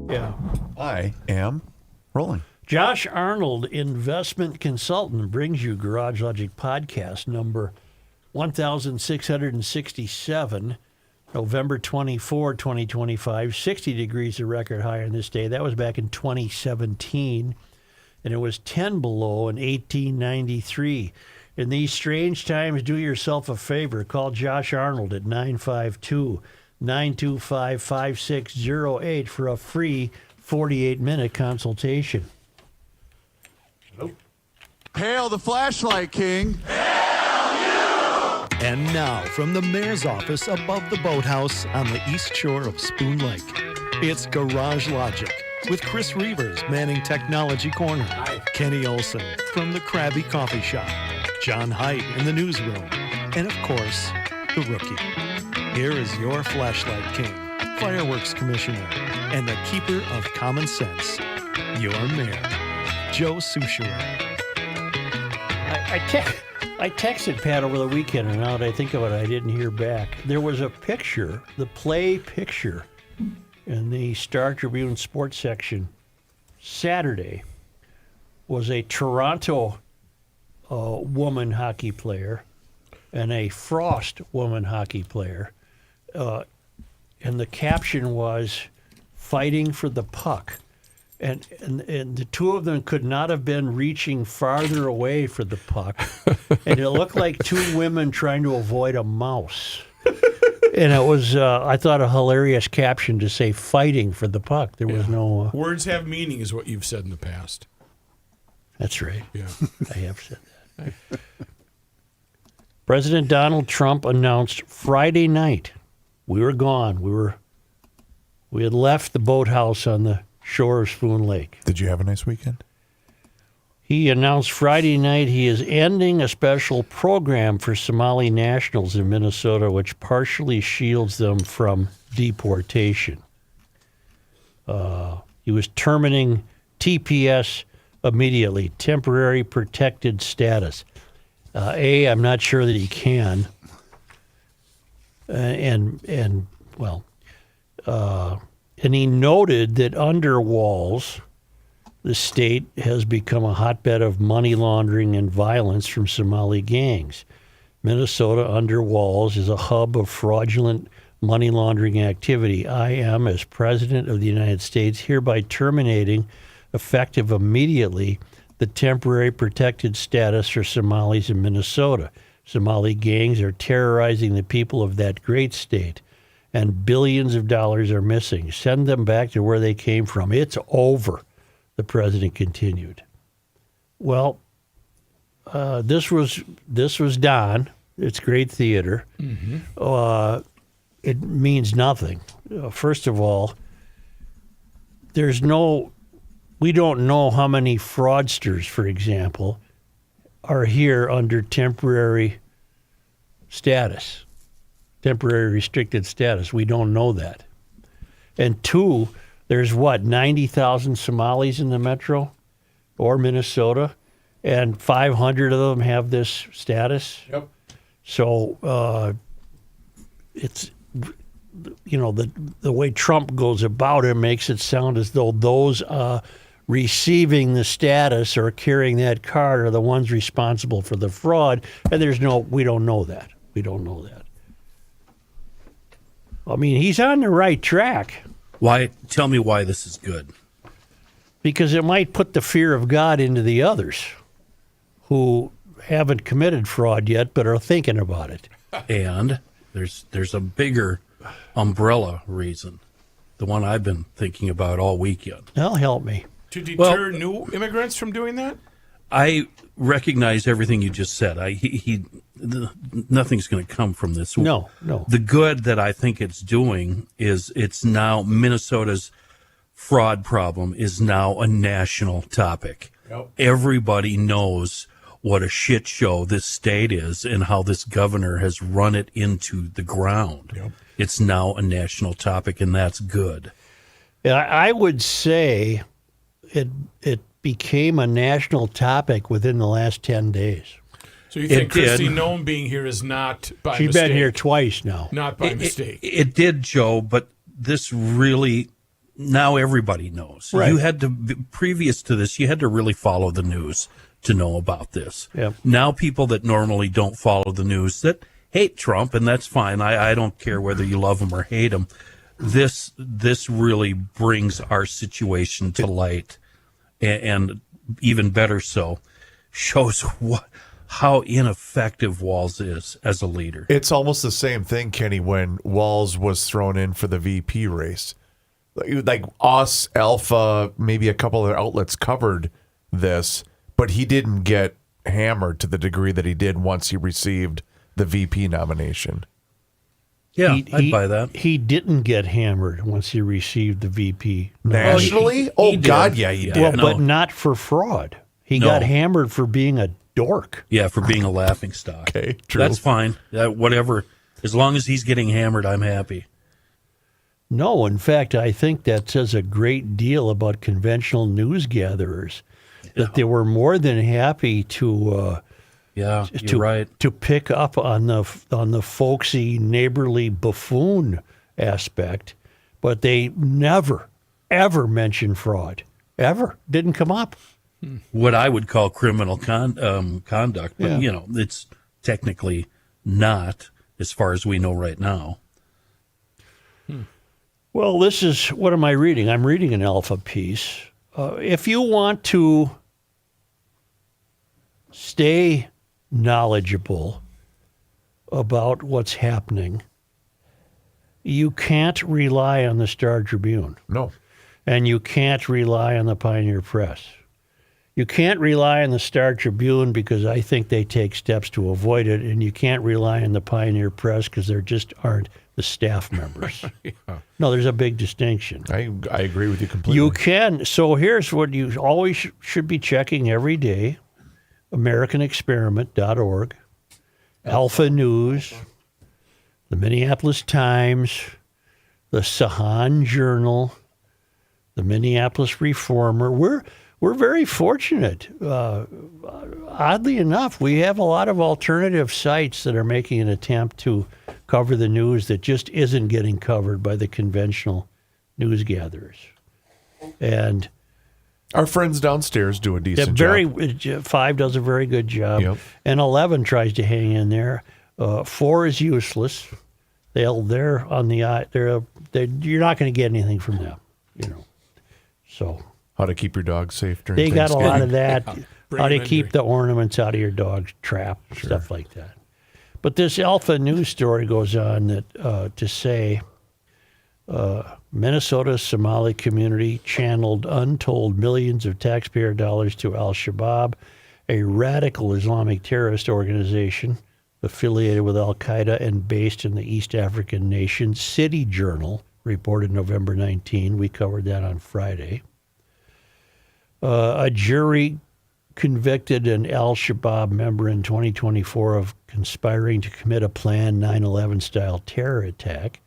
Yeah. I am rolling. Josh Arnold, investment consultant, brings you Garage Logic podcast number 1667, November 24, 2025. 60 degrees, a record high on this day. That was back in 2017, and it was 10 below in 1893. In these strange times, do yourself a favor. Call Josh Arnold at 952-925-5608 for a free 48-minute consultation. Hail the flashlight king. And now, from the mayor's office above the boathouse on the east shore of Spoon Lake, it's Garage Logic with Chris Reavers manning Technology Corner, Kenny Olson from the Krabby Coffee Shop, John Haidt in the newsroom, and of course, the rookie. Here is your flashlight king, fireworks commissioner, and the keeper of common sense, your mayor, Joe Soucheray. I texted Pat over the weekend, and now that I think of it, I didn't hear back. There was a picture, the play picture, in the Star Tribune sports section Saturday was a Toronto woman hockey player and a Frost woman hockey player. And the caption was, "Fighting for the puck." And the two of them could not have been reaching farther away for the puck. And it looked like two women trying to avoid a mouse. And it was, I thought, a hilarious caption to say "fighting for the puck." There was no... Words have meaning is what you've said in the past. That's right. Yeah. I have said that. President Donald Trump announced Friday night. We were gone. We had left the boathouse on the shore of Spoon Lake. Did you have a nice weekend? He announced Friday night he is ending a special program for Somali nationals in Minnesota, which partially shields them from deportation. He was terminating TPS immediately, temporary protected status. I'm not sure that he can. And he noted that under walls, the state has become a hotbed of money laundering and violence from Somali gangs. Minnesota under walls is a hub of fraudulent money laundering activity. I am, as President of the United States, hereby terminating, effective immediately, the temporary protected status for Somalis in Minnesota. Somali gangs are terrorizing the people of that great state, and billions of dollars are missing. Send them back to where they came from. It's over, the president continued. Well, this was Don. It's great theater. Mm-hmm. It means nothing. First of all, we don't know how many fraudsters, for example, are here under temporary status, temporary restricted status. We don't know that. And two, there's 90,000 Somalis in the metro or Minnesota, and 500 of them have this status. Yep. So it's, the way Trump goes about it makes it sound as though those receiving the status or carrying that card are the ones responsible for the fraud, and we don't know that. We don't know that. I mean, he's on the right track. Why? Tell me why this is good. Because it might put the fear of God into the others who haven't committed fraud yet but are thinking about it. And there's a bigger umbrella reason, the one I've been thinking about all weekend. That'll help me. To deter new immigrants from doing that? I recognize everything you just said. Nothing's going to come from this. No. The good that I think it's doing is it's now Minnesota's fraud problem is now a national topic. Yep. Everybody knows what a shit show this state is and how this governor has run it into the ground. Yep. It's now a national topic, and that's good. I would say it became a national topic within the last 10 days. So you think Kristi did. Noem being here is not by She's mistake? been here twice now. Not by mistake. It did, Joe, but this really now everybody knows. Right. You had to, previous to this, you had to really follow the news to know about this. Yep. Now people that normally don't follow the news that hate Trump, and that's fine. I don't care whether you love him or hate him. This really brings our situation to light, and even better so, shows how ineffective Walz is as a leader. It's almost the same thing, Kenny, when Walz was thrown in for the VP race. Like us, Alpha, maybe a couple of outlets covered this, but he didn't get hammered to the degree that he did once he received the VP nomination. Yeah, I'd buy that. He didn't get hammered once he received the VP. Nationally? he did. God, yeah, he Yeah. did. Well, no. but not for fraud. He No. got hammered for being a dork. Yeah, for being a laughing stock. Okay, true. That's fine. Whatever. As long as he's getting hammered, I'm happy. No, in fact, I think that says a great deal about conventional news gatherers, that they were more than happy to Yeah, you're to right. to pick up on the folksy neighborly buffoon aspect, but they never ever mentioned fraud. Ever didn't come up. What I would call criminal conduct, but Yeah. it's technically not, as far as we know right now. Well, this is, what am I reading? I'm reading an Alpha piece. If you want to stay knowledgeable about what's happening, you can't rely on the Star Tribune, No. and you can't rely on the Pioneer Press. You can't rely on the Star Tribune because I think they take steps to avoid it, and you can't rely on the Pioneer Press because there just aren't the staff members. No, there's a big distinction. I agree with you completely. You can. So here's what you always should be checking every day: AmericanExperiment.org, Alpha News, the Minneapolis Times, the Sahan Journal, the Minneapolis Reformer. We're very fortunate. Oddly enough, we have a lot of alternative sites that are making an attempt to cover the news that just isn't getting covered by the conventional news gatherers. And Our friends downstairs do a decent job. 5 does a very good job, Yep. and 11 tries to hang in there. 4 is useless. They're on the you're not going to get anything from them, So How to keep your dog safe during they got a lot of Thanksgiving. that. Bring How to them in keep the ornaments out of your dog's trap, stuff like that. But this Alpha News story goes on that to say Minnesota's Somali community channeled untold millions of taxpayer dollars to Al-Shabaab, a radical Islamic terrorist organization affiliated with Al-Qaeda and based in the East African nation. City Journal reported November 19. We covered that on Friday. A jury convicted an Al-Shabaab member in 2024 of conspiring to commit a planned 9/11-style terror attack.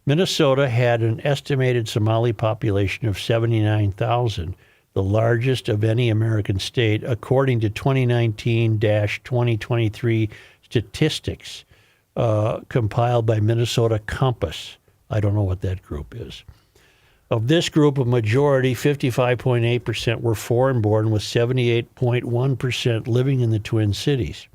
Minnesota had an estimated Somali population of 79,000, the largest of any American state, according to 2019-2023 statistics compiled by Minnesota Compass. I don't know what that group is. Of this group, a majority, 55.8%, were foreign-born, with 78.1% living in the Twin Cities.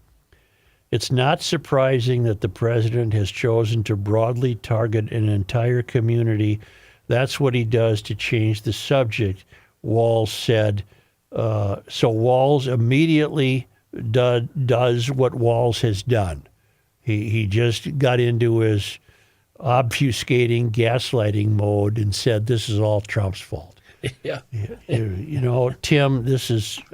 It's not surprising that the president has chosen to broadly target an entire community. That's what he does to change the subject, Walz said. So Walz immediately does what Walz has done. He just got into his obfuscating, gaslighting mode and said, this is all Trump's fault. Yeah. Tim,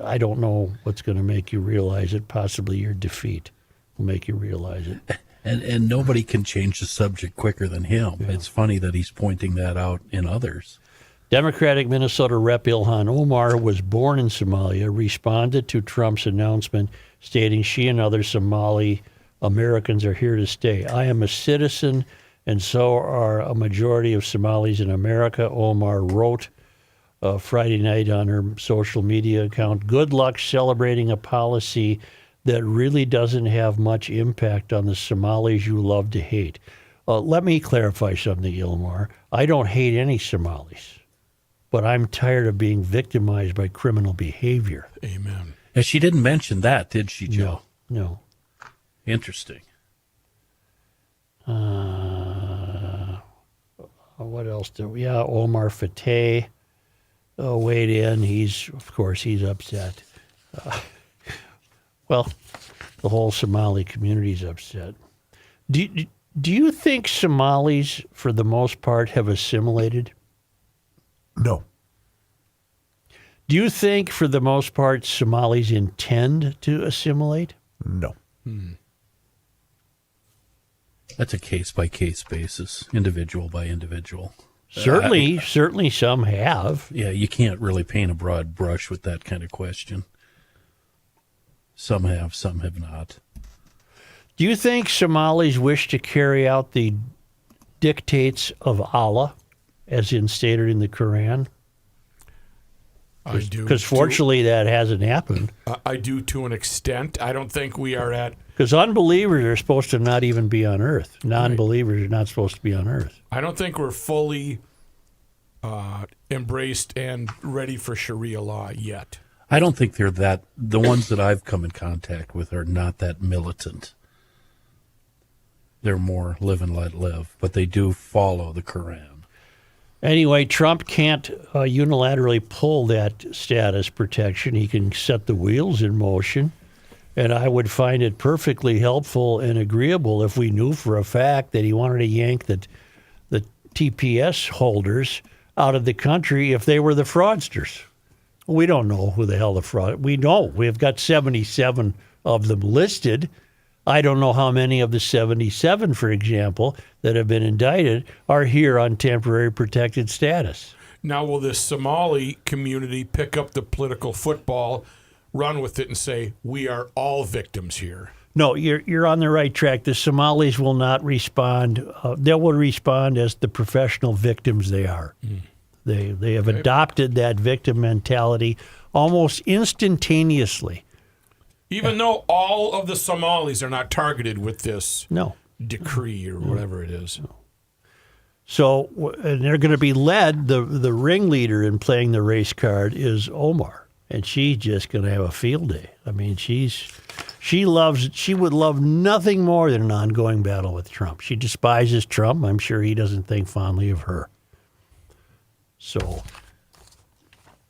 I don't know what's going to make you realize it. Possibly your defeat will make you realize it. And nobody can change the subject quicker than him. Yeah. It's funny that he's pointing that out in others. Democratic Minnesota Rep. Ilhan Omar was born in Somalia, responded to Trump's announcement stating she and other Somali Americans are here to stay. I am a citizen, and so are a majority of Somalis in America, Omar wrote Friday night on her social media account. Good luck celebrating a policy that really doesn't have much impact on the Somalis you love to hate. Let me clarify something, Ilmar. I don't hate any Somalis. but I'm tired of being victimized by criminal behavior. Amen. And she didn't mention that, did she, Joe? No. Interesting. What else do we? Yeah, Omar Fateh weighed in. He's upset. Well, the whole Somali community's upset. Do you think Somalis, for the most part, have assimilated? No. Do you think, for the most part, Somalis intend to assimilate? No. That's a case-by-case basis, individual by individual. Certainly some have. Yeah, you can't really paint a broad brush with that kind of question. Some have, some have not. Do you think Somalis wish to carry out the dictates of Allah, as instated in the Quran? I do. Because fortunately that hasn't happened. I do to an extent. I don't think we are at. Because unbelievers are supposed to not even be on earth. Non-believers are not supposed to be on earth. I don't think we're fully embraced and ready for Sharia law yet. I don't think they're that. The ones that I've come in contact with are not that militant. They're more live and let live, but they do follow the Quran. Anyway, Trump can't unilaterally pull that status protection. He can set the wheels in motion. And I would find it perfectly helpful and agreeable if we knew for a fact that he wanted to yank the TPS holders out of the country if they were the fraudsters. We don't know who the hell the fraud. We know we've got 77 of them listed. I don't know how many of the 77, for example, that have been indicted are here on temporary protected status. Now, will this Somali community pick up the political football, run with it, and say, we are all victims here? No, you're on the right track. The Somalis will not respond. They will respond as the professional victims they are. They have adopted that victim mentality almost instantaneously. Even though all of the Somalis are not targeted with this No. decree or whatever it is. So, and they're going to be led, the ringleader in playing the race card is Omar. And she's just going to have a field day. I mean, she would love nothing more than an ongoing battle with Trump. She despises Trump. I'm sure he doesn't think fondly of her. So,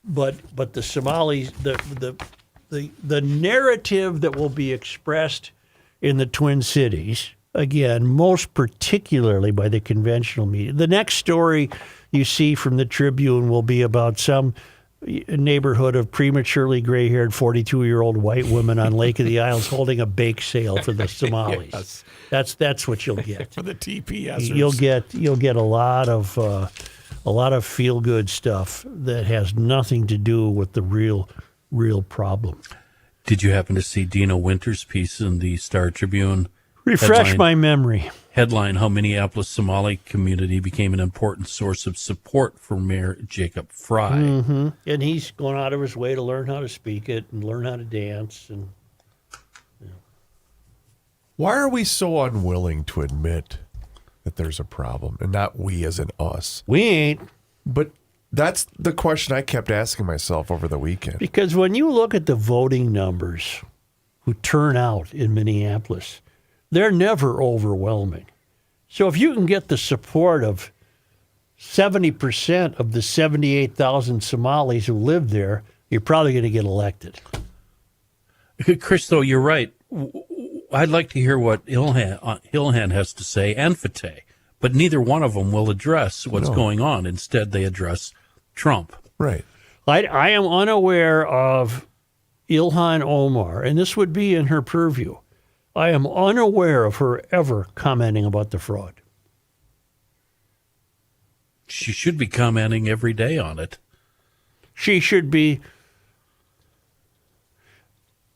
but the Somalis, the narrative that will be expressed in the Twin Cities, again, most particularly by the conventional media. The next story you see from the Tribune will be about some neighborhood of prematurely gray-haired 42-year-old white women on Lake of the Isles holding a bake sale for the Somalis. Yes. That's what you'll get. For the TPSers. You'll get a lot of feel-good stuff that has nothing to do with the real problem. Did you happen to see Dina Winter's piece in the Star Tribune? Refresh my memory. Headline, how Minneapolis Somali community became an important source of support for Mayor Jacob Fry. Mm-hmm. And he's going out of his way to learn how to speak it and learn how to dance. And Why are we so unwilling to admit that there's a problem, and not we as in us? we ain't. But that's the question I kept asking myself over the weekend. Because when you look at the voting numbers who turn out in Minneapolis, they're never overwhelming. So if you can get the support of 70% of the 78,000 Somalis who live there, you're probably going to get elected. Chris, though, you're right. I'd like to hear what Ilhan has to say and Fateh, but neither one of them will address what's going on. Instead, they address Trump. Right. I am unaware of Ilhan Omar, and this would be in her purview. I am unaware of her ever commenting about the fraud. She should be commenting every day on it. She should be.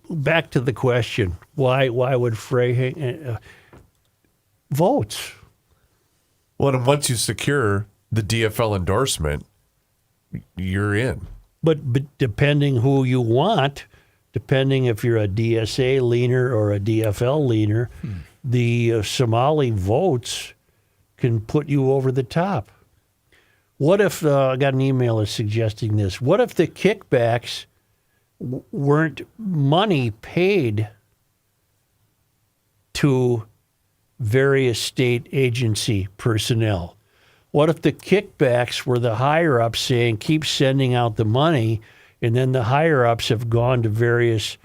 Back to the question: why would Frey votes? Well, and once you secure the DFL endorsement, you're in. But depending who you want, depending if you're a DSA leaner or a DFL leaner, the Somali votes can put you over the top. What if I got an email that's suggesting this? What if the kickbacks weren't money paid to various state agency personnel? What if the kickbacks were the higher ups saying keep sending out the money, and then the higher ups have gone to various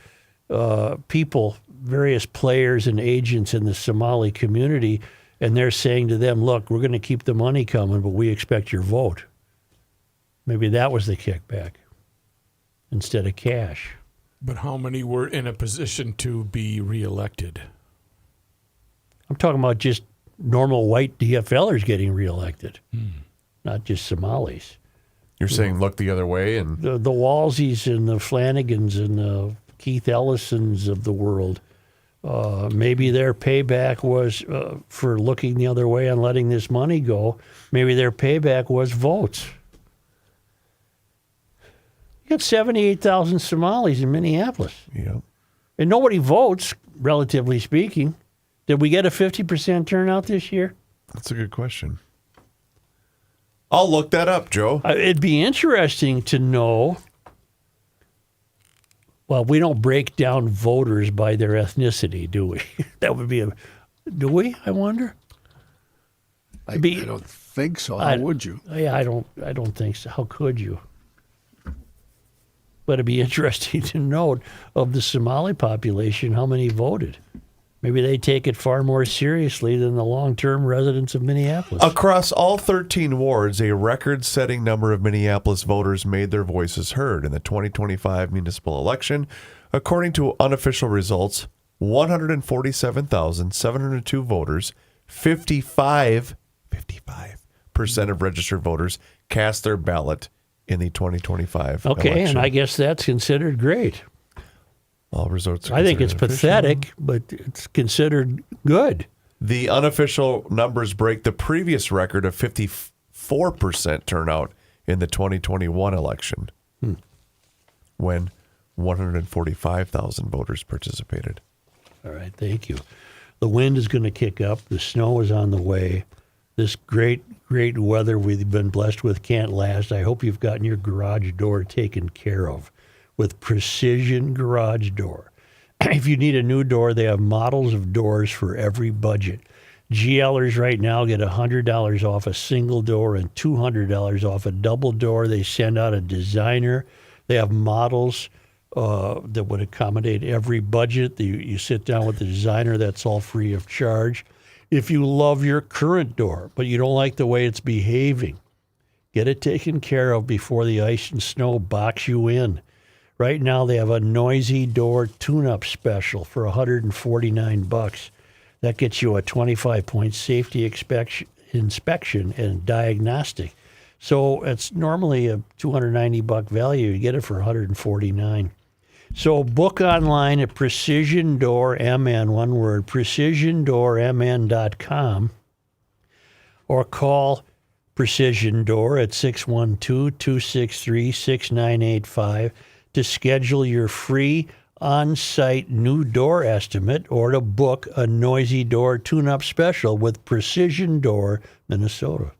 people, various players and agents in the Somali community, and they're saying to them, look, we're going to keep the money coming, but we expect your vote. Maybe that was the kickback instead of cash. But how many were in a position to be reelected? I'm talking about just normal white DFLers getting reelected, not just Somalis. You're saying look the other way, and The Walsies and the Flanagans and the Keith Ellisons of the world, maybe their payback was for looking the other way and letting this money go. Maybe their payback was votes. You got 78,000 Somalis in Minneapolis, and nobody votes, relatively speaking. Did we get a 50% turnout this year? that's a good question. I'll look that up, Joe. It'd be interesting to know. Well, we don't break down voters by their ethnicity, do we? That would be do we? I wonder. I don't think so. How would you? Yeah, I don't think so. How could you? But it'd be interesting to note of the Somali population how many voted. Maybe they take it far more seriously than the long-term residents of Minneapolis. Across all 13 wards, a record-setting number of Minneapolis voters made their voices heard in the 2025 municipal election. According to unofficial results, 147,702 voters, 55% of registered voters cast their ballot in the 2025 Okay, election. and I guess that's considered great. All results are I think it's considered official. pathetic, but it's considered good. The unofficial numbers break the previous record of 54% turnout in the 2021 election, when 145,000 voters participated. All right, thank you. The wind is going to kick up. The snow is on the way. This great weather we've been blessed with can't last. I hope you've gotten your garage door taken care of with Precision Garage Door. If you need a new door, they have models of doors for every budget. GLers right now get $100 off a single door and $200 off a double door. They send out a designer. They have models that would accommodate every budget. You sit down with the designer. That's all free of charge. If you love your current door, but you don't like the way it's behaving, get it taken care of before the ice and snow box you in. Right now, they have a noisy door tune-up special for $149. That gets you a 25-point safety inspection and diagnostic. So it's normally a $290 value. You get it for $149. So book online at Precision Door MN, one word, precisiondoormn.com, or call Precision Door at 612-263-6985 to schedule your free on-site new door estimate or to book a noisy door tune-up special with Precision Door Minnesota.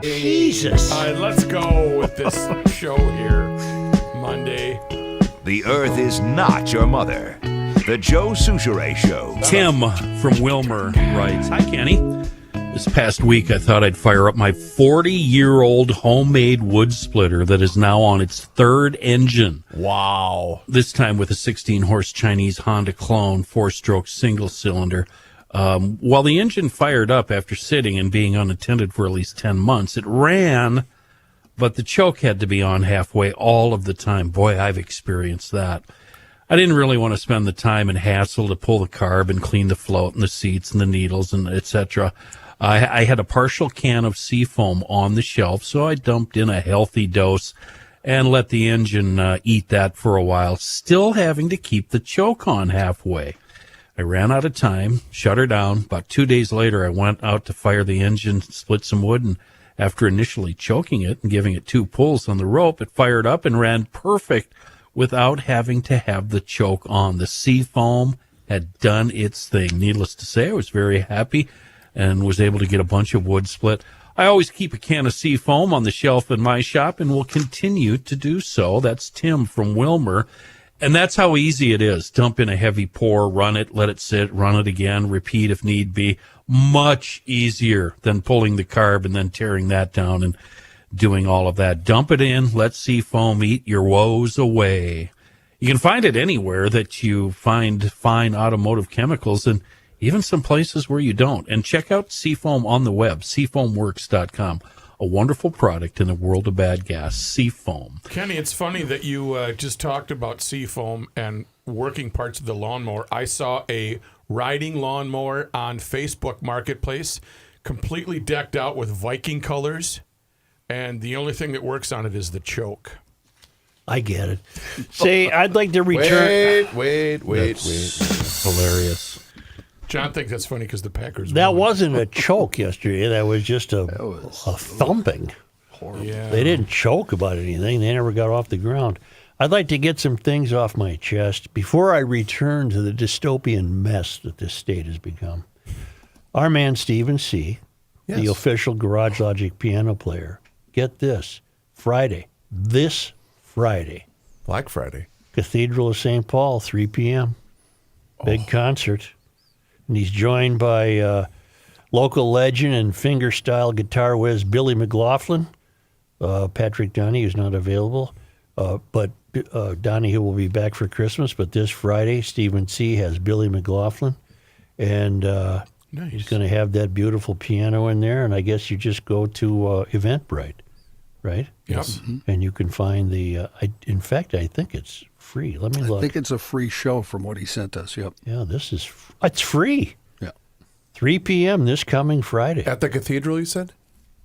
Jesus. All right, let's go with this show here. Monday. The Earth is not your mother. The Joe Souchere Show. Tim from Wilmer writes, "Hi, Kenny. This past week, I thought I'd fire up my 40-year-old homemade wood splitter that is now on its third engine. Wow. This time with a 16-horse Chinese Honda clone, 4-stroke single-cylinder. While the engine fired up after sitting and being unattended for at least 10 months, it ran, but the choke had to be on halfway all of the time. Boy, I've experienced that. I didn't really want to spend the time and hassle to pull the carb and clean the float and the seats and the needles and etc. I had a partial can of Seafoam on the shelf, so I dumped in a healthy dose and let the engine eat that for a while, still having to keep the choke on halfway. I ran out of time, shut her down. About 2 days later, I went out to fire the engine, split some wood, and after initially choking it and giving it 2 pulls on the rope, it fired up and ran perfect without having to have the choke on. The Seafoam had done its thing. Needless to say, I was very happy and was able to get a bunch of wood split. I always keep a can of Seafoam on the shelf in my shop and will continue to do so. That's Tim from Wilmer. And that's how easy it is. Dump in a heavy pour, run it, let it sit, run it again, repeat if need be. Much easier than pulling the carb and then tearing that down and doing all of that. Dump it in, let Seafoam eat your woes away. You can find it anywhere that you find fine automotive chemicals and even some places where you don't. And check out Seafoam on the web, seafoamworks.com. A wonderful product in the world of bad gas, Seafoam. Kenny, it's funny that you just talked about Seafoam and working parts of the lawnmower. I saw a riding lawnmower on Facebook Marketplace, completely decked out with Viking colors, and the only thing that works on it is the choke. I get it. Say, I'd like to return. Wait. Hilarious. John thinks that's funny because the Packers That won. wasn't a choke yesterday. That was just a thumping. Yeah. They didn't choke about anything. They never got off the ground. I'd like to get some things off my chest before I return to the dystopian mess that this state has become. Our man Stephen C., the official Garage Logic piano player, get this, this Friday, Black Friday. Cathedral of St. Paul, 3 p.m., big concert. And he's joined by local legend and fingerstyle guitar whiz Billy McLaughlin. Patrick Donahue is not available, but Donahue will be back for Christmas. But this Friday, Stephen C. has Billy McLaughlin, and he's going to have that beautiful piano in there. And I guess you just go to Eventbrite, right? Yes. And you can find the. In fact, I think it's free. Let me look. I think it's a free show from what he sent us. Yep. Yeah, it's free. Yeah. 3 p.m. this coming Friday. At the cathedral, you said?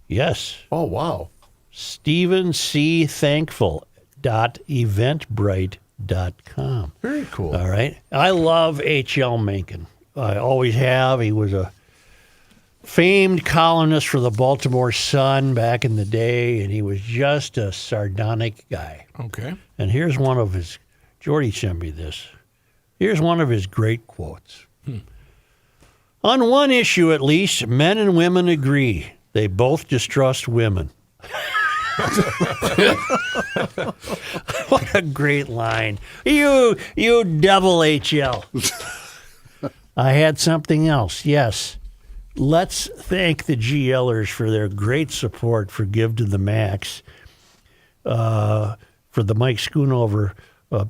Yes. Oh, wow. StephenCThankful.eventbrite.com. Very cool. All right. I love H.L. Mencken. I always have. He was a famed columnist for the Baltimore Sun back in the day, and he was just a sardonic guy. Okay. And here's one of his, Jordy sent me this. Here's one of his great quotes. On one issue, at least, men and women agree. They both distrust women. What a great line. You double HL. I had something else, yes. Let's thank the GLers for their great support for Give to the Max. For the Mike Schoonover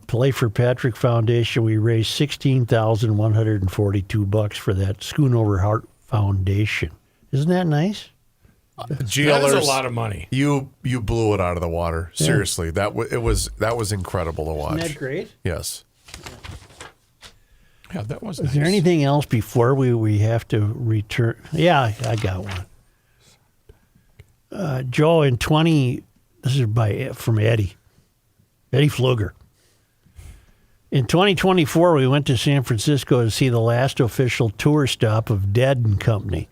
Play for Patrick Foundation, we raised $16,142 for that Schoonover Heart Foundation. Isn't that nice? GLers, That is a lot of money. You blew it out of the water. Seriously, that was incredible to watch. Isn't that great? Yes. Yeah, that was Is there anything else before we have to return? Yeah, I got one. Joe, this is from Eddie Fluger. In 2024, we went to San Francisco to see the last official tour stop of Dead and Company.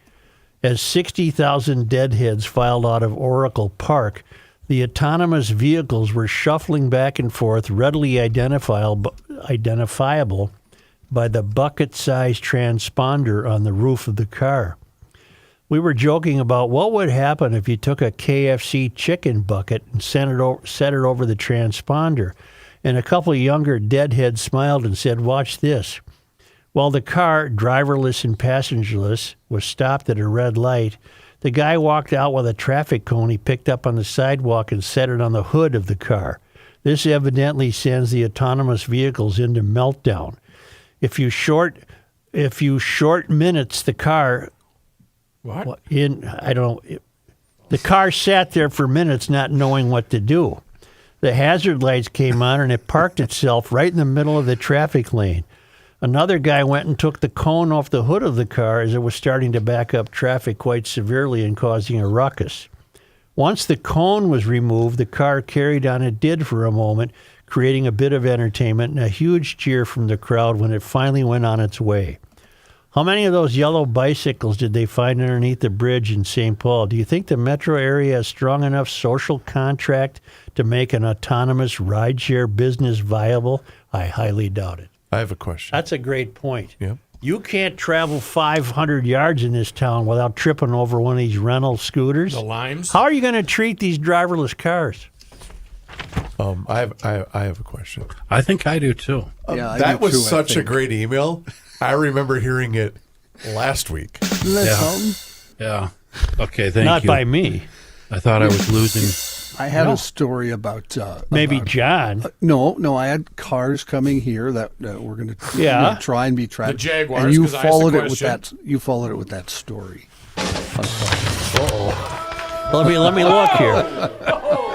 As 60,000 deadheads filed out of Oracle Park, the autonomous vehicles were shuffling back and forth, readily identifiable by the bucket-sized transponder on the roof of the car. we were joking about what would happen if you took a KFC chicken bucket and set it over the transponder. And a couple of younger deadheads smiled and said, "Watch this." While the car, driverless and passengerless, was stopped at a red light, the guy walked out with a traffic cone he picked up on the sidewalk and set it on the hood of the car. This evidently sends the autonomous vehicles into meltdown. If you short minutes the car What? the car sat there for minutes not knowing what to do. The hazard lights came on and it parked itself right in the middle of the traffic lane. Another guy went and took the cone off the hood of the car as it was starting to back up traffic quite severely and causing a ruckus. Once the cone was removed, the car carried on it did for a moment, creating a bit of entertainment and a huge cheer from the crowd when it finally went on its way. How many of those yellow bicycles did they find underneath the bridge in St. Paul? Do you think the metro area has strong enough social contract to make an autonomous rideshare business viable? I highly doubt it. I have a question. That's a great point. Yeah. You can't travel 500 yards in this town without tripping over one of these rental scooters. The limes? How are you going to treat these driverless cars? I have a question. I think I do too. Yeah, I That do was too, I such a think. great email. I remember hearing it last week. Isn't that Yeah. something? Yeah. Okay, thank Not you. by me. I thought I was losing. I had a story about Maybe about- John. No, I had cars coming here that we're going to Yeah. try and be tracked. The Jaguars, and you 'cause I asked the followed it with question. that. You followed it with that story. Let me look here.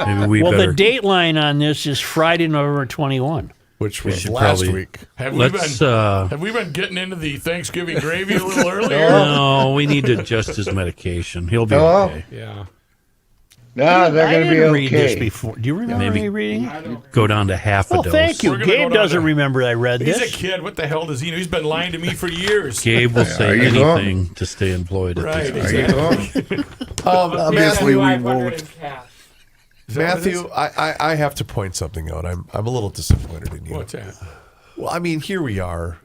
Maybe we Well, better. the date line on this is Friday, November 21. Which was should last probably- week. Have we Let's. been have we been getting into the Thanksgiving gravy a little earlier? No, we need to adjust his medication. He'll be okay. Yeah. No, they're I going to be didn't read this okay. before. Do you remember Maybe. me reading it? Go down to half a Oh, dose. thank you. We're gonna Gabe go down doesn't to- remember I read He's this. a kid. What the hell does he know? He's been lying to me for years. Gabe will say you going? anything to stay employed at Right, this. Are you exactly. going? Obviously, we won't. Matthew, I have to point something out. I'm a little disappointed in you. What's that? Well, I mean, here we are.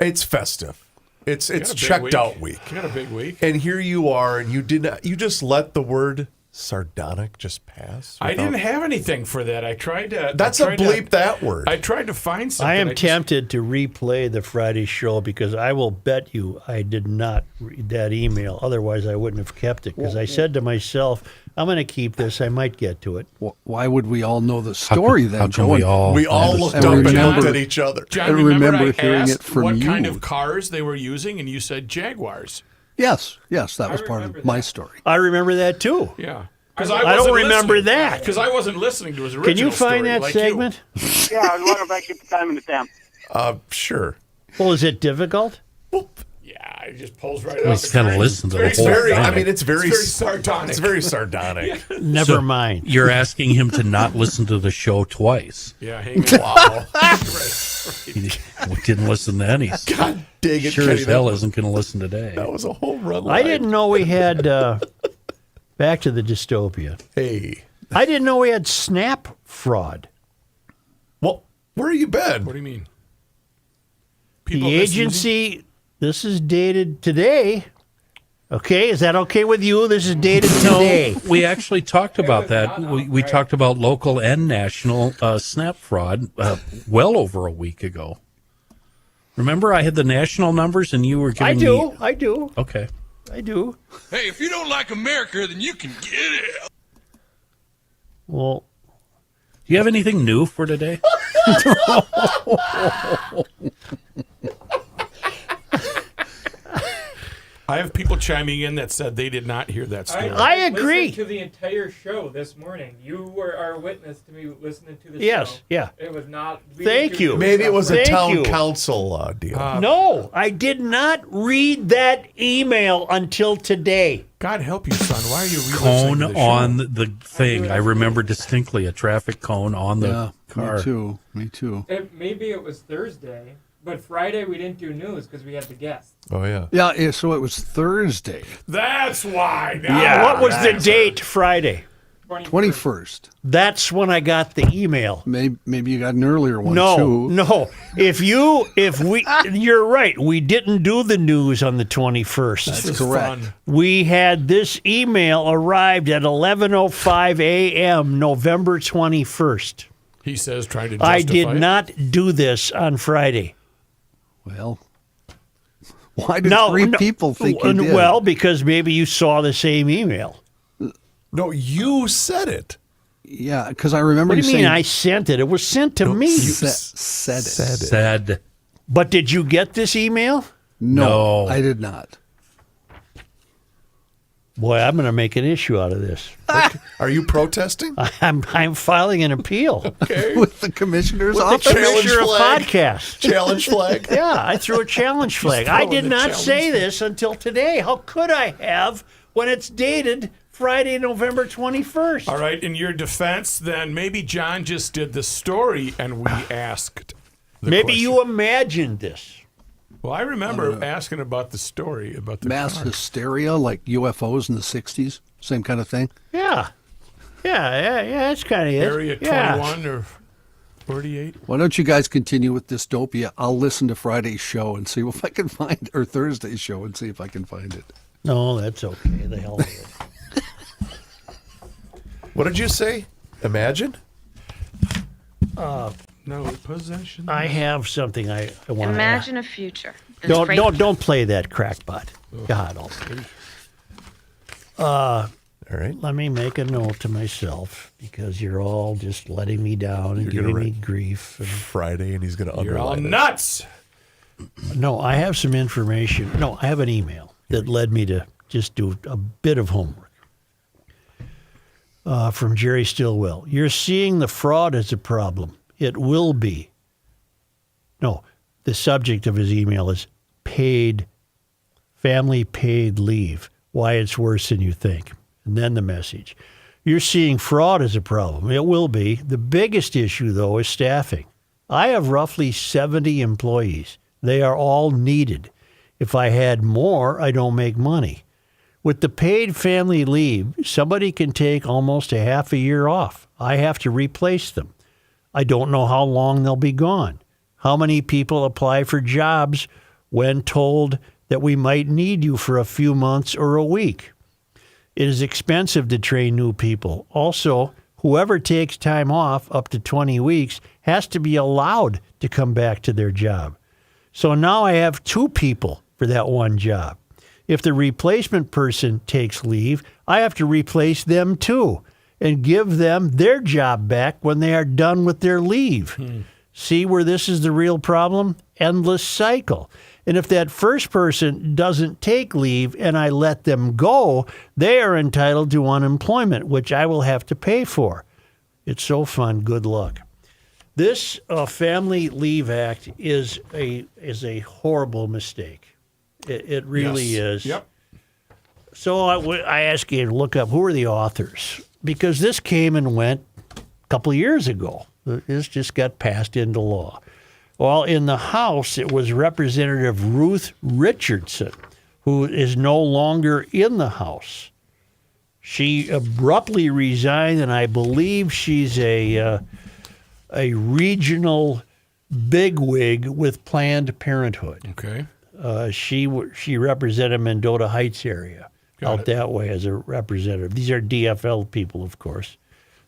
It's festive. It's You got a big checked out week. You got a big week. And here you are, and you just let the word sardonic just pass. I without- didn't have anything for that. I tried to. That's I a tried to- bleep that word. I tried to find something. I am just- tempted to replay the Friday show because I will bet you I did not read that email. Otherwise, I wouldn't have kept it because I said to myself, I'm going to keep this. I might get to it. Why would we all know the story How then, come Joe? we all? we all understand? looked And up and remember- looked at each other. John, I remember I hearing asked it from what you. kind of cars they were using, and you said Jaguars. Yes, that was part of my story. I remember that too. Yeah. Because I don't remember that. Because I wasn't listening to his original Can you find story that like segment? Yeah, I wonder if I keep the time in the town. Sure. Well, is it difficult? You. Yeah, it just pulls right We up. just kind of listen to the It's whole very. thing. I mean, it's very. sardonic. It's very sardonic. Never So mind. You're asking him to not listen to the show twice. Yeah, hang on. Wow. He didn't listen to any. God dang it! Sure Kenny, as hell that, isn't going to listen today. that was a home run. I line. didn't know we had back to the dystopia. Hey, I didn't know we had snap fraud. well, where have you been? What do you mean? The People misusing- agency, this is dated today. Okay, is that okay with you? This is dated today. We actually talked about that. We talked about local and national SNAP fraud well over a week ago. Remember, I had the national numbers, and you were giving me. I do. Okay. I do. Hey, if you don't like America, then you can get it. Well, Do you have anything new for today? I have people chiming in that said they did not hear that story. I agree. listened to the entire show this morning. You were our witness to me listening to the show. Yes, yeah. It was not. we Thank didn't you. do Maybe it was a Thank town you. council deal. No, I did not read that email until today. God help you, son. Why are you Cone re-listening to the show? on the thing. I remember distinctly a traffic cone on the Yeah, car. me too. Maybe it was Thursday, but Friday we didn't do news because we had the guests. Oh yeah. Yeah, so it was Thursday. That's why. What was the date Friday? 21st. That's when I got the email. Maybe you got an earlier one No, too. no. You're right. We didn't do the news on the 21st. That's correct. Fun. We had this email arrived at 11:05 a.m. November 21st. He says, trying to justify I did it. not do this on Friday. Well, why did three people think you did? Well, because maybe you saw the same email. No, you said it. Yeah, because I remember What do you saying mean I sent it? It was sent to me. said it. Said But did you get this email? No, No. I did not. Boy, I'm going to make an issue out of this. Are you protesting? I'm filing an appeal With the commissioner's with the office? commissioner of flag. podcast. Challenge flag. Yeah, I threw a challenge flag. I throwing did the not challenge say this until today. How could I have when it's dated Friday, November 21st? All right, in your defense, then maybe John just did the story and we asked the Maybe question. you imagined this. Well, I remember asking about the story, about the Mass car. hysteria like UFOs in the 60s? Same kind of thing? Yeah. Yeah, that's kind of it. Area Yeah. 21 or 48. Why don't you guys continue with Dystopia? I'll listen to Friday's show and see if I can find, or Thursday's show and see if I can find it. No, that's okay. The hell with it. What did you say? Imagine? No, possession. I have something I want to Imagine a future. Don't play that crackpot. God almighty. All right. Let me make a note to myself because you're all just letting me down and You're gonna giving me write- grief. And, Friday, and he's going to You're all underline it. nuts. no, I have some information. No, I have an email that led me to just do a bit of homework. From Jerry Stillwell. You're seeing the fraud as a problem. It will be. No, the subject of his email is family paid leave. Why it's worse than you think. And then the message. You're seeing fraud as a problem. It will be. The biggest issue, though, is staffing. I have roughly 70 employees. They are all needed. If I had more, I don't make money. With the paid family leave, somebody can take almost a half a year off. I have to replace them. I don't know how long they'll be gone. How many people apply for jobs when told that we might need you for a few months or a week? It is expensive to train new people. Also, whoever takes time off up to 20 weeks has to be allowed to come back to their job. So now I have 2 people for that one job. If the replacement person takes leave, I have to replace them too and give them their job back when they are done with their leave. See where this is the real problem? Endless cycle. And if that first person doesn't take leave and I let them go, they are entitled to unemployment, which I will have to pay for. It's so fun. Good luck. This Family Leave Act is a horrible mistake. It really Yes. is. Yep. So I asked you to look up who are the authors, because this came and went a couple of years ago. This just got passed into law. Well, in the House, it was Representative Ruth Richardson, who is no longer in the House. She abruptly resigned, and I believe she's a regional bigwig with Planned Parenthood. Okay. She represented Mendota Heights area Got out it. that way as a representative. These are DFL people, of course,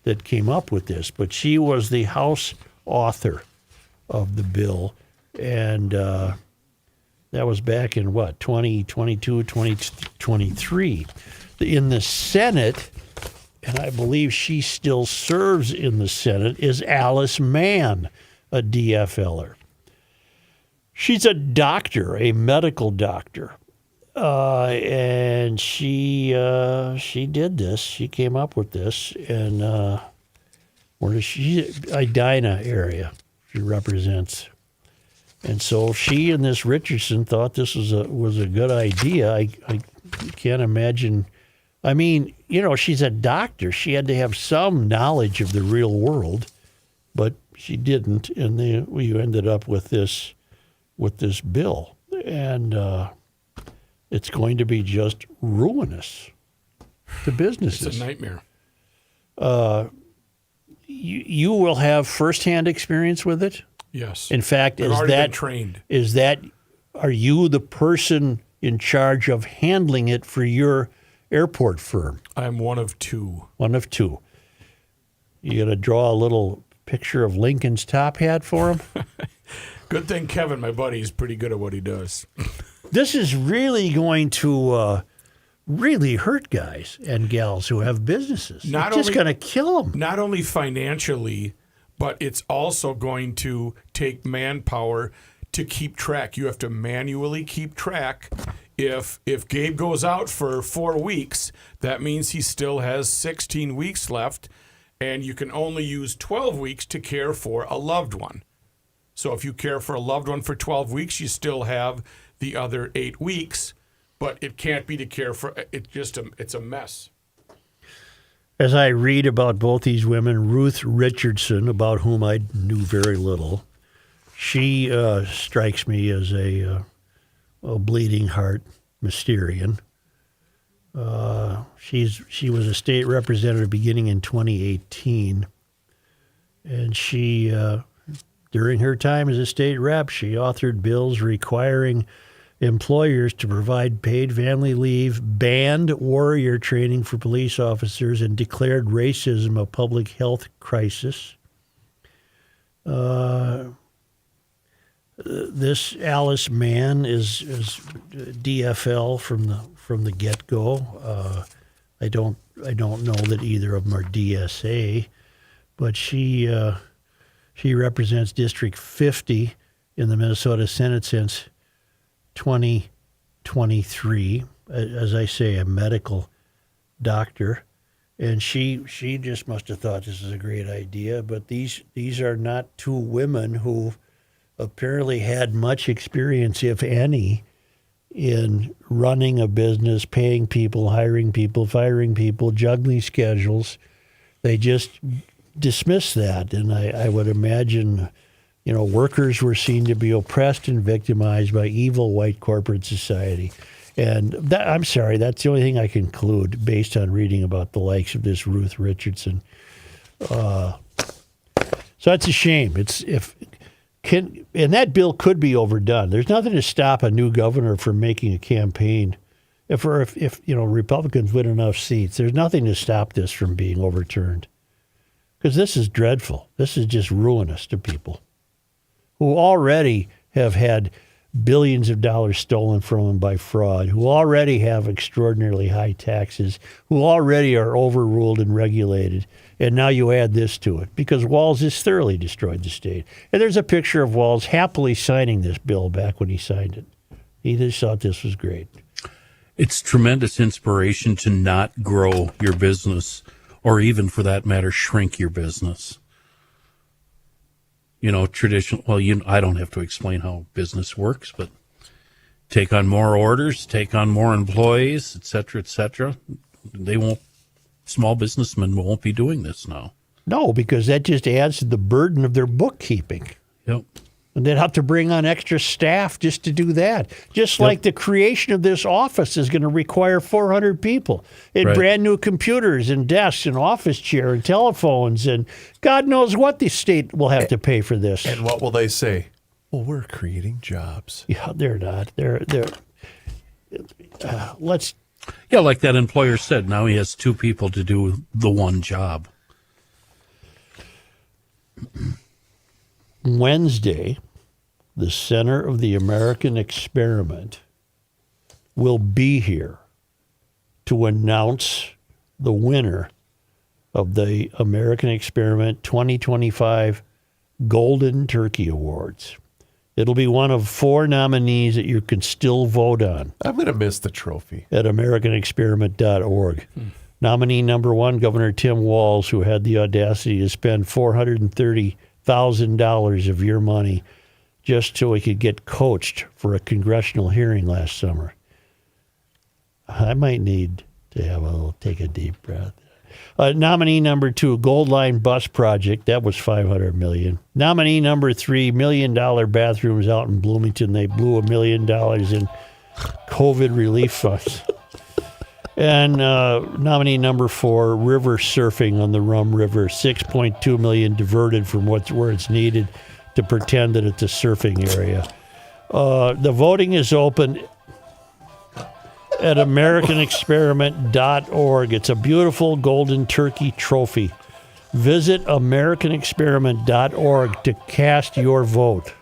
that came up with this. But she was the House author of the bill. And that was back in, 2022, 2023. In the Senate, and I believe she still serves in the Senate, is Alice Mann, a DFLer. She's a doctor, a medical doctor, and she did this. She came up with this, and where does she? Edina area she represents, and so she and this Richardson thought this was a good idea. I can't imagine. I mean, she's a doctor. She had to have some knowledge of the real world, but she didn't, and we ended up with this bill, and it's going to be just ruinous to businesses. It's a nightmare. you will have firsthand experience with it. Yes. In fact, I've already been trained. Are you the person in charge of handling it for your airport firm? I'm one of two. One of two. You got to draw a little picture of Lincoln's top hat for him? Good thing Kevin, my buddy, is pretty good at what he does. This is really going to really hurt guys and gals who have businesses. It's just going to kill them. Not only financially, but it's also going to take manpower to keep track. You have to manually keep track. If Gabe goes out for 4 weeks, that means he still has 16 weeks left, and you can only use 12 weeks to care for a loved one. So if you care for a loved one for 12 weeks, you still have the other 8 weeks, but it can't be to care for it's a mess. As I read about both these women, Ruth Richardson, about whom I knew very little, she strikes me as a bleeding heart Mysterian. She was a state representative beginning in 2018, and she, during her time as a state rep, she authored bills requiring employers to provide paid family leave, banned warrior training for police officers, and declared racism a public health crisis. This Alice Mann is DFL from the get-go. I don't know that either of them are DSA, but she represents District 50 in the Minnesota Senate since 2023. As I say, a medical doctor, and she just must have thought this is a great idea. But these are not two women who apparently had much experience, if any, in running a business, paying people, hiring people, firing people, juggling schedules. They just dismissed that, and I would imagine, workers were seen to be oppressed and victimized by evil white corporate society. And I'm sorry, that's the only thing I conclude based on reading about the likes of this Ruth Richardson. So it's a shame. And that bill could be overdone. There's nothing to stop a new governor from making a campaign. If Republicans win enough seats, there's nothing to stop this from being overturned. Because this is dreadful. This is just ruinous to people who already have had billions of dollars stolen from them by fraud, who already have extraordinarily high taxes, who already are overruled and regulated. And now you add this to it, because Walz has thoroughly destroyed the state. And there's a picture of Walz happily signing this bill back when he signed it. He just thought this was great. It's tremendous inspiration to not grow your business, or even for that matter, shrink your business. Traditional, I don't have to explain how business works, but take on more orders, take on more employees, et cetera, et cetera. Small businessmen won't be doing this now. No, because that just adds to the burden of their bookkeeping. Yep. And they'd have to bring on extra staff just to do that. Just like the creation of this office is going to require 400 people and brand new computers and desks and office chair and telephones, and God knows what the state will have to pay for this. And what will they say? Well, we're creating jobs. Yeah, they're not. Like that employer said, now he has two people to do the one job. Wednesday, the Center of the American Experiment will be here to announce the winner of the American Experiment 2025 Golden Turkey Awards. It'll be one of 4 nominees that you can still vote on. I'm going to miss the trophy. At AmericanExperiment.org. Nominee number 1, Governor Tim Walz, who had the audacity to spend $430,000 of your money just so he could get coached for a congressional hearing last summer. I might need to take a deep breath. Nominee number 2, Gold Line Bus Project. That was $500 million. Nominee number 3, $1 million bathrooms out in Bloomington. They blew $1 million in COVID relief funds. And nominee number 4, river surfing on the Rum River. $6.2 million diverted from where it's needed to pretend that it's a surfing area. The voting is open at AmericanExperiment.org. It's a beautiful golden turkey trophy. Visit AmericanExperiment.org to cast your vote.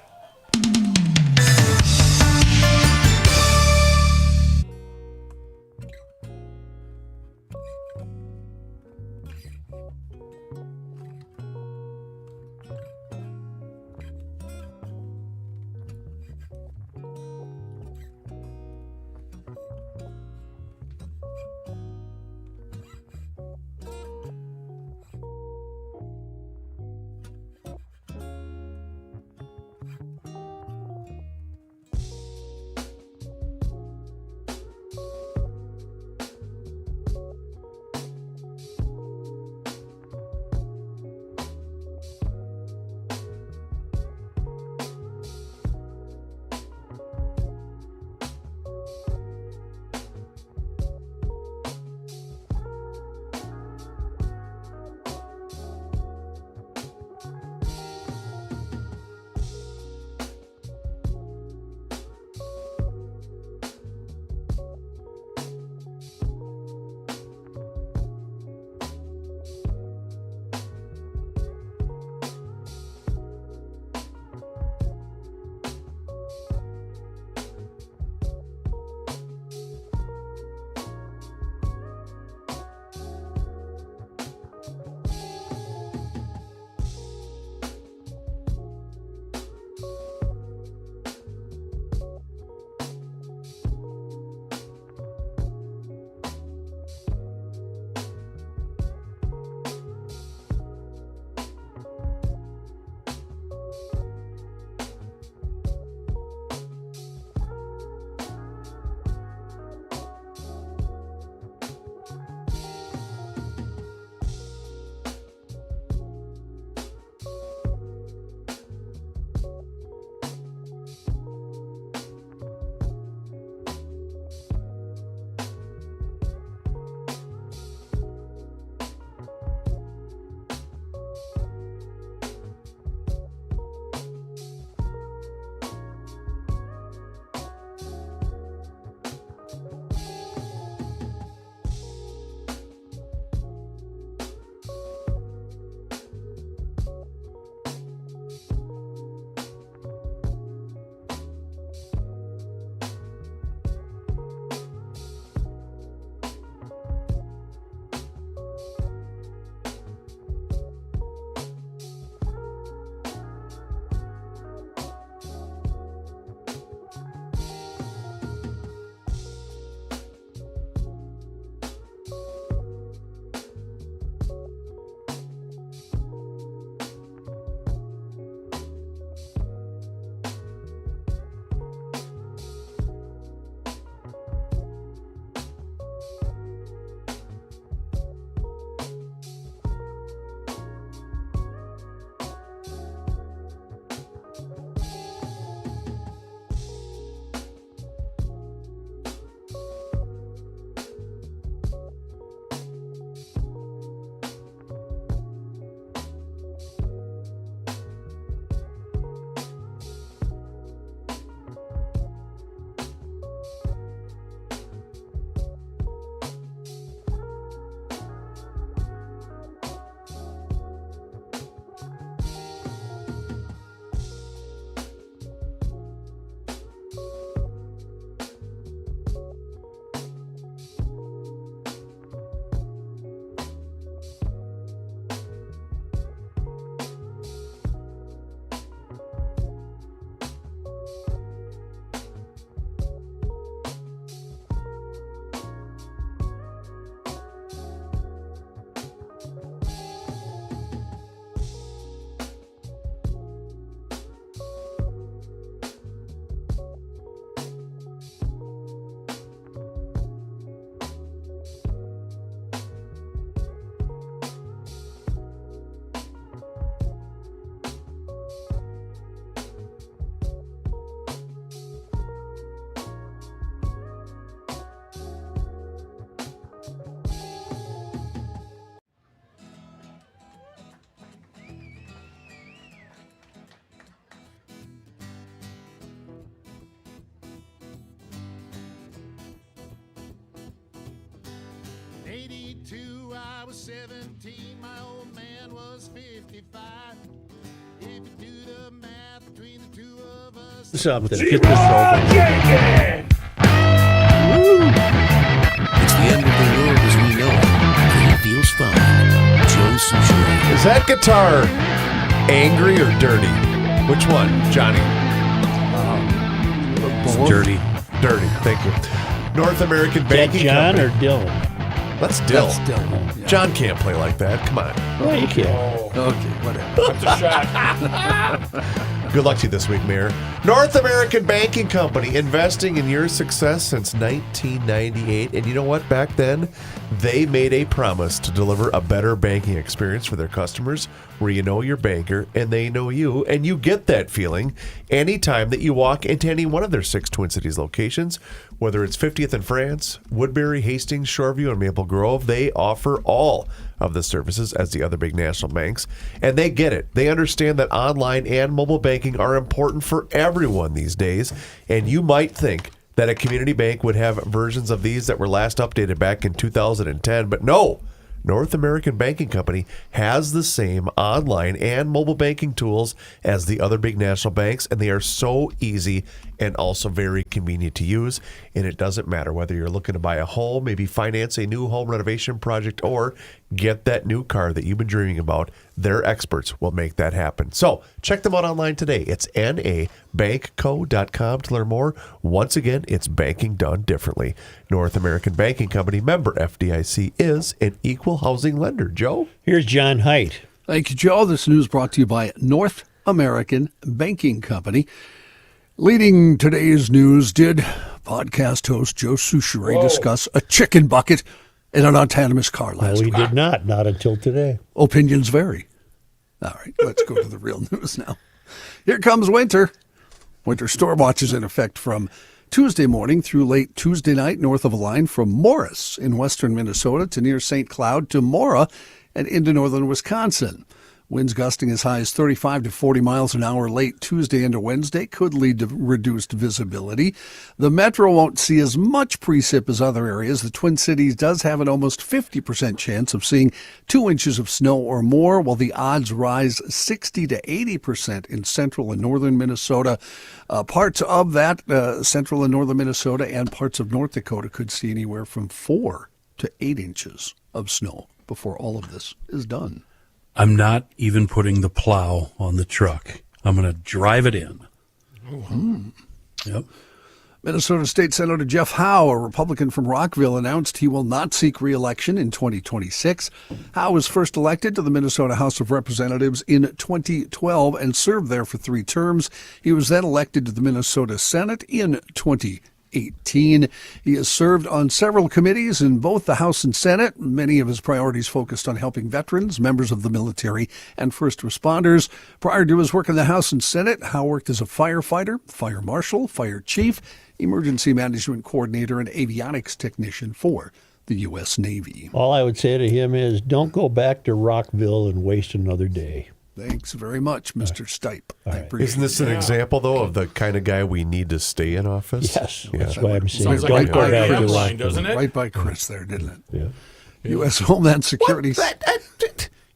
82, I was 17, my old man was 55. If you do the math between the two of us, Something. Get this over. It's the end of the world as we know it, and it feels fine. Joe Souchere. Is that guitar angry or dirty? Which one, Johnny? Both. Dirty. Dirty. Thank you. North American Is that Banking John Company. or Dylan? That's Dill. That's Dylan. Yeah. John can't play like that. Come on. Well, you can. Okay, whatever. That's a shot. Good luck to you this week, Mayor. North American Banking Company, investing in your success since 1998. And you know what? Back then, they made a promise to deliver a better banking experience for their customers where you know your banker and they know you. And you get that feeling anytime that you walk into any one of their 6 Twin Cities locations, whether it's 50th and France, Woodbury, Hastings, Shoreview, and Maple Grove. They offer all of the services as the other big national banks, and they get it. They understand that online and mobile banking are important for everyone these days, and you might think that a community bank would have versions of these that were last updated back in 2010, but no. North American Banking Company has the same online and mobile banking tools as the other big national banks, and they are so easy and also very convenient to use. And it doesn't matter whether you're looking to buy a home, maybe finance a new home renovation project, or get that new car that you've been dreaming about. Their experts will make that happen. So check them out online today. It's nabankco.com to learn more. Once again, it's banking done differently. North American Banking Company, member FDIC, is an equal housing lender. Joe? Here's John Height. Thank you, Joe. This news brought to you by North American Banking Company. Leading today's news, did podcast host Joe Souchere discuss a chicken bucket in an autonomous car last No, he week? did not. Not until today. Opinions vary. All right, let's go to the real news now. Here comes winter. Winter storm watch is in effect from Tuesday morning through late Tuesday night north of a line from Morris in western Minnesota to near St. Cloud to Mora and into northern Wisconsin. Winds gusting as high as 35 to 40 miles an hour late Tuesday into Wednesday could lead to reduced visibility. The metro won't see as much precip as other areas. The Twin Cities does have an almost 50% chance of seeing 2 inches of snow or more, while the odds rise 60 to 80% in central and northern Minnesota. Parts of that central and northern Minnesota and parts of North Dakota could see anywhere from 4 to 8 inches of snow before all of this is done. I'm not even putting the plow on the truck. I'm going to drive it in. Yep. Minnesota State Senator Jeff Howe, a Republican from Rockville, announced he will not seek re-election in 2026. Howe was first elected to the Minnesota House of Representatives in 2012 and served there for 3 terms. He was then elected to the Minnesota Senate in 2018. He has served on several committees in both the House and Senate. Many of his priorities focused on helping veterans, members of the military, and first responders. Prior to his work in the House and Senate, Howe worked as a firefighter, fire marshal, fire chief, emergency management coordinator, and avionics technician for the U.S. Navy. All I would say to him is don't go back to Rockville and waste another day. Thanks very much, Mr. Stipe. I appreciate Isn't this an example, though, of the kind of guy we need to stay in office? Yes, Yeah. that's why I'm saying Sounds don't like go an back to IBM line, Rockville. doesn't it? Right by Chris there, didn't it? Yeah. U.S. Homeland Security.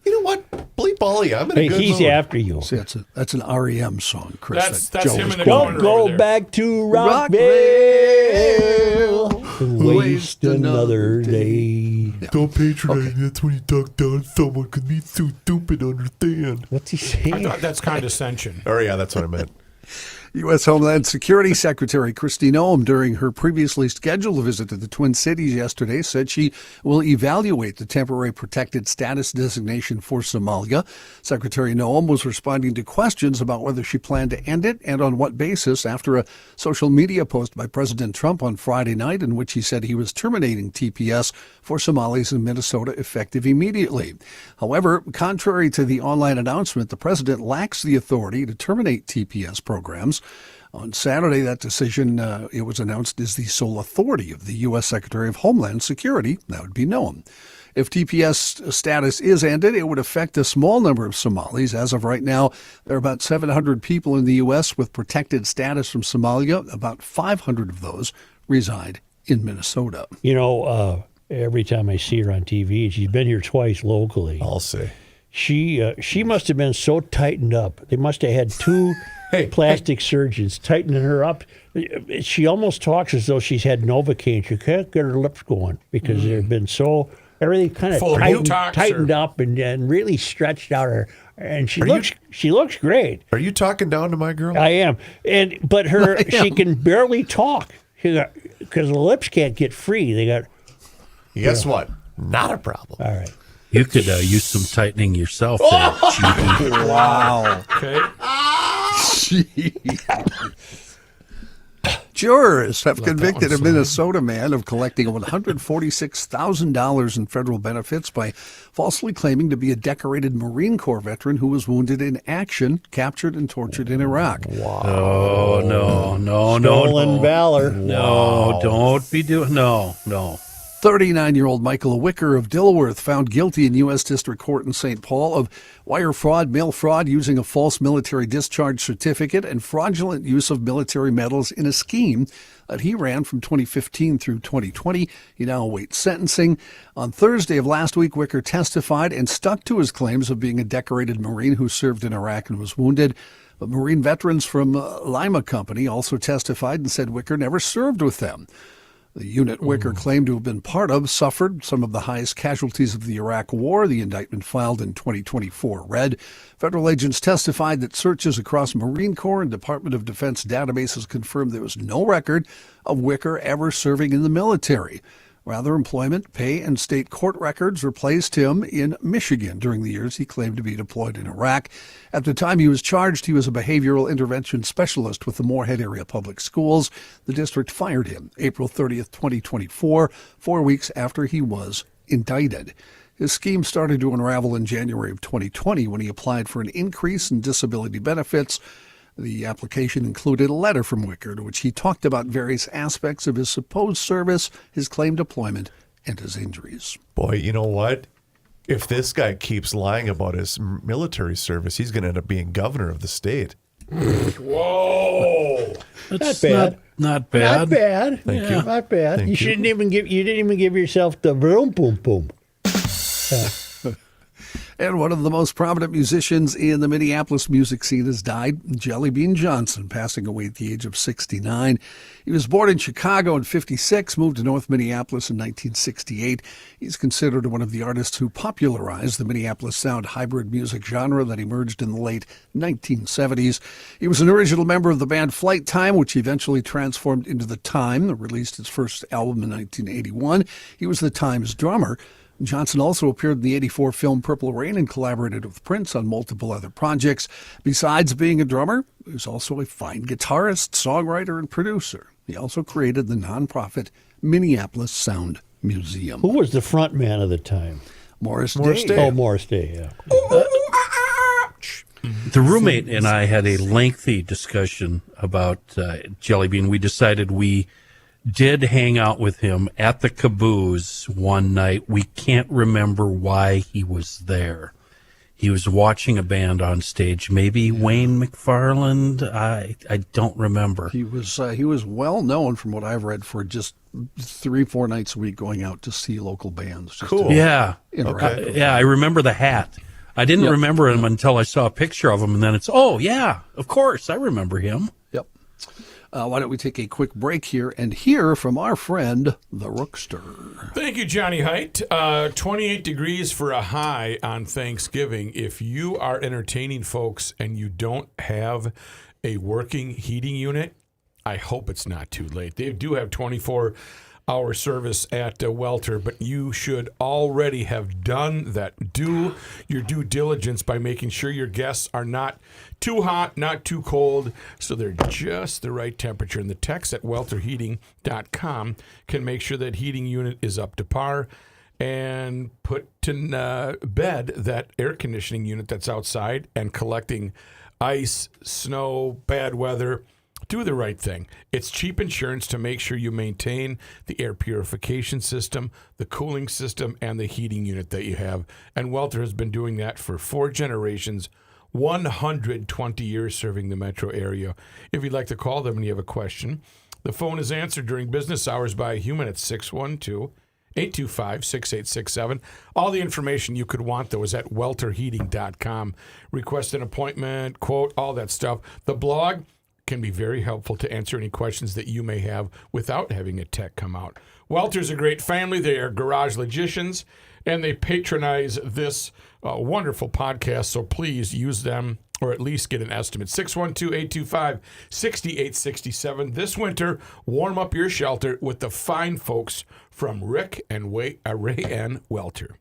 You know what? Bleep all of you. I'm in a Hey, good he's mood. after you. See, that's an REM song, Chris. That's Joe him was in the quoting. corner. Don't over go there. back to Rockville and waste another day. Don't patronize me. That's when you talk down someone because me so stupid understand. What's he I saying? thought that's condescension. Oh, yeah, that's what I meant. U.S. Homeland Security Secretary Kristi Noem, during her previously scheduled visit to the Twin Cities yesterday, said she will evaluate the temporary protected status designation for Somalia. Secretary Noem was responding to questions about whether she planned to end it and on what basis after a social media post by President Trump on Friday night in which he said he was terminating TPS for Somalis in Minnesota effective immediately. However, contrary to the online announcement, the president lacks the authority to terminate TPS programs. On Saturday, that decision, it was announced, is the sole authority of the U.S. Secretary of Homeland Security. That would be Noem. If TPS status is ended, it would affect a small number of Somalis. As of right now, there are about 700 people in the U.S. with protected status from Somalia. About 500 of those reside in Minnesota. You know, every time I see her on TV. She's been here twice locally. I'll say. She must have been so tightened up. They must have had two plastic surgeons tightening her up. She almost talks as though she's had Novocaine. She can't get her lips going because they've been so everything kind of Full of Botox tightened up and really stretched out her. And she looks great. Are you talking down to my girl? I am, but she can barely talk because the lips can't get free. They got. Guess what? Not a problem. All right. You could use some tightening yourself there, Chief. Wow. Okay. Jurors have convicted a Minnesota man of collecting $146,000 in federal benefits by falsely claiming to be a decorated Marine Corps veteran who was wounded in action, captured, and tortured in Iraq. Wow. No. Stolen valor. No, don't be doing. No. 39-year-old Michael Wicker of Dilworth found guilty in U.S. District Court in St. Paul of wire fraud, mail fraud, using a false military discharge certificate, and fraudulent use of military medals in a scheme that he ran from 2015 through 2020. He now awaits sentencing. On Thursday of last week, Wicker testified and stuck to his claims of being a decorated Marine who served in Iraq and was wounded. But Marine veterans from Lima Company also testified and said Wicker never served with them. The unit Wicker claimed to have been part of suffered some of the highest casualties of the Iraq War. The indictment filed in 2024 read, federal agents testified that searches across Marine Corps and Department of Defense databases confirmed there was no record of Wicker ever serving in the military. Rather, employment, pay, and state court records replaced him in Michigan during the years he claimed to be deployed in Iraq. At the time he was charged, he was a behavioral intervention specialist with the Moorhead Area Public Schools. The district fired him April 30th, 2024, 4 weeks after he was indicted. His scheme started to unravel in January of 2020 when he applied for an increase in disability benefits. The application included a letter from Wicker to which he talked about various aspects of his supposed service, his claimed deployment, and his injuries. Boy, you know what? If this guy keeps lying about his military service, he's going to end up being governor of the state. Whoa! Not bad. Not bad. Not bad. Thank you. Not bad. Thank You you. didn't even give yourself the boom boom boom. And one of the most prominent musicians in the Minneapolis music scene has died, Jelly Bean Johnson, passing away at the age of 69. He was born in Chicago in 1956, moved to North Minneapolis in 1968. He's considered one of the artists who popularized the Minneapolis sound hybrid music genre that emerged in the late 1970s. He was an original member of the band Flight Time, which eventually transformed into The Time, that released its first album in 1981. He was The Time's drummer. Johnson also appeared in the 1984 film Purple Rain and collaborated with Prince on multiple other projects. Besides being a drummer, he was also a fine guitarist, songwriter, and producer. He also created the nonprofit Minneapolis Sound Museum. Who was the front man of the time? Morris Morris Day. Day. Oh, Morris Day, yeah. The roommate and I had a lengthy discussion about Jelly Bean. We decided we did hang out with him at the Caboose one night. We can't remember why he was there. He was watching a band on stage. Maybe Wayne McFarland. I don't remember. He was well known, from what I've read, for just 3-4 nights a week going out to see local bands. Just Cool. to Yeah. interact with Yeah, I remember the hat. I didn't Yep. remember him until I saw a picture of him, and then it's, oh, yeah, of course, I remember him. Yep. Why don't we take a quick break here and hear from our friend, the Rookster. Thank you, Johnny Height. 28 degrees for a high on Thanksgiving. If you are entertaining folks and you don't have a working heating unit, I hope it's not too late. They do have 24-hour service at Welter, but you should already have done that. Do your due diligence by making sure your guests are not too hot, not too cold, so they're just the right temperature. And the techs at welterheating.com can make sure that heating unit is up to par and put to bed that air conditioning unit that's outside and collecting ice, snow, bad weather. Do the right thing. It's cheap insurance to make sure you maintain the air purification system, the cooling system, and the heating unit that you have. And Welter has been doing that for 4 generations, 120 years serving the metro area. If you'd like to call them and you have a question, the phone is answered during business hours by a human at 825-6867. All the information you could want, though, is at welterheating.com. Request an appointment, quote, all that stuff. The blog can be very helpful to answer any questions that you may have without having a tech come out. Welter's a great family. They are garage logicians, and they patronize this wonderful podcast, so please use them or at least get an estimate. 612-825-6867. This winter, warm up your shelter with the fine folks from Rick and Ray N. Welter.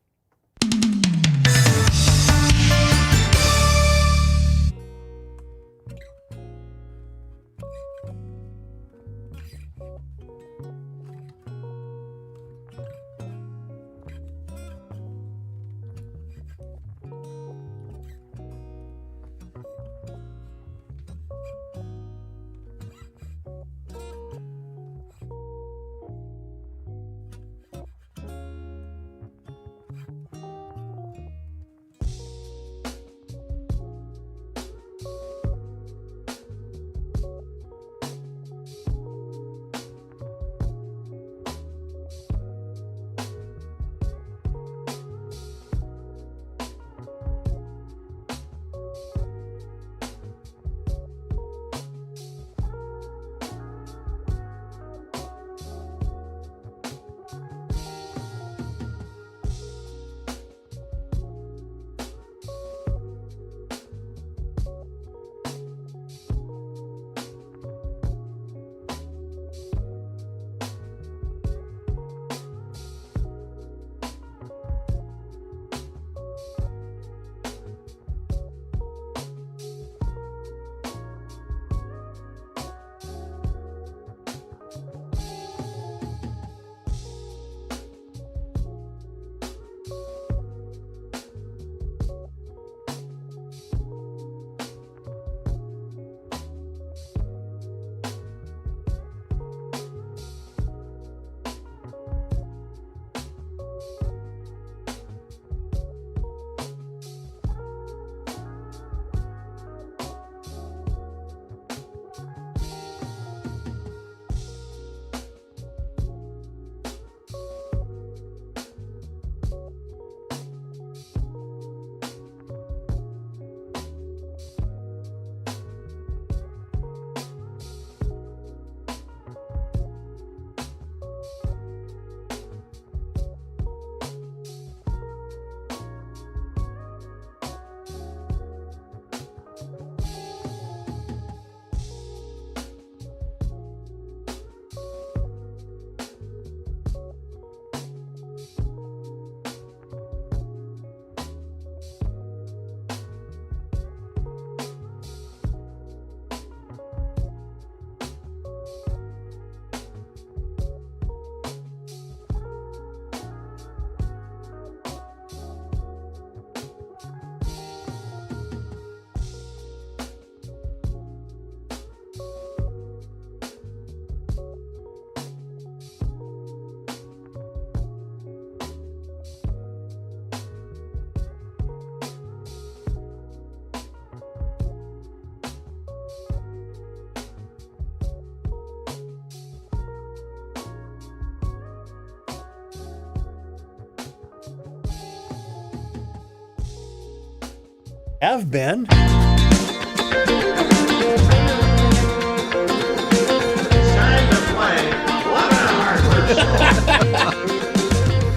Have been.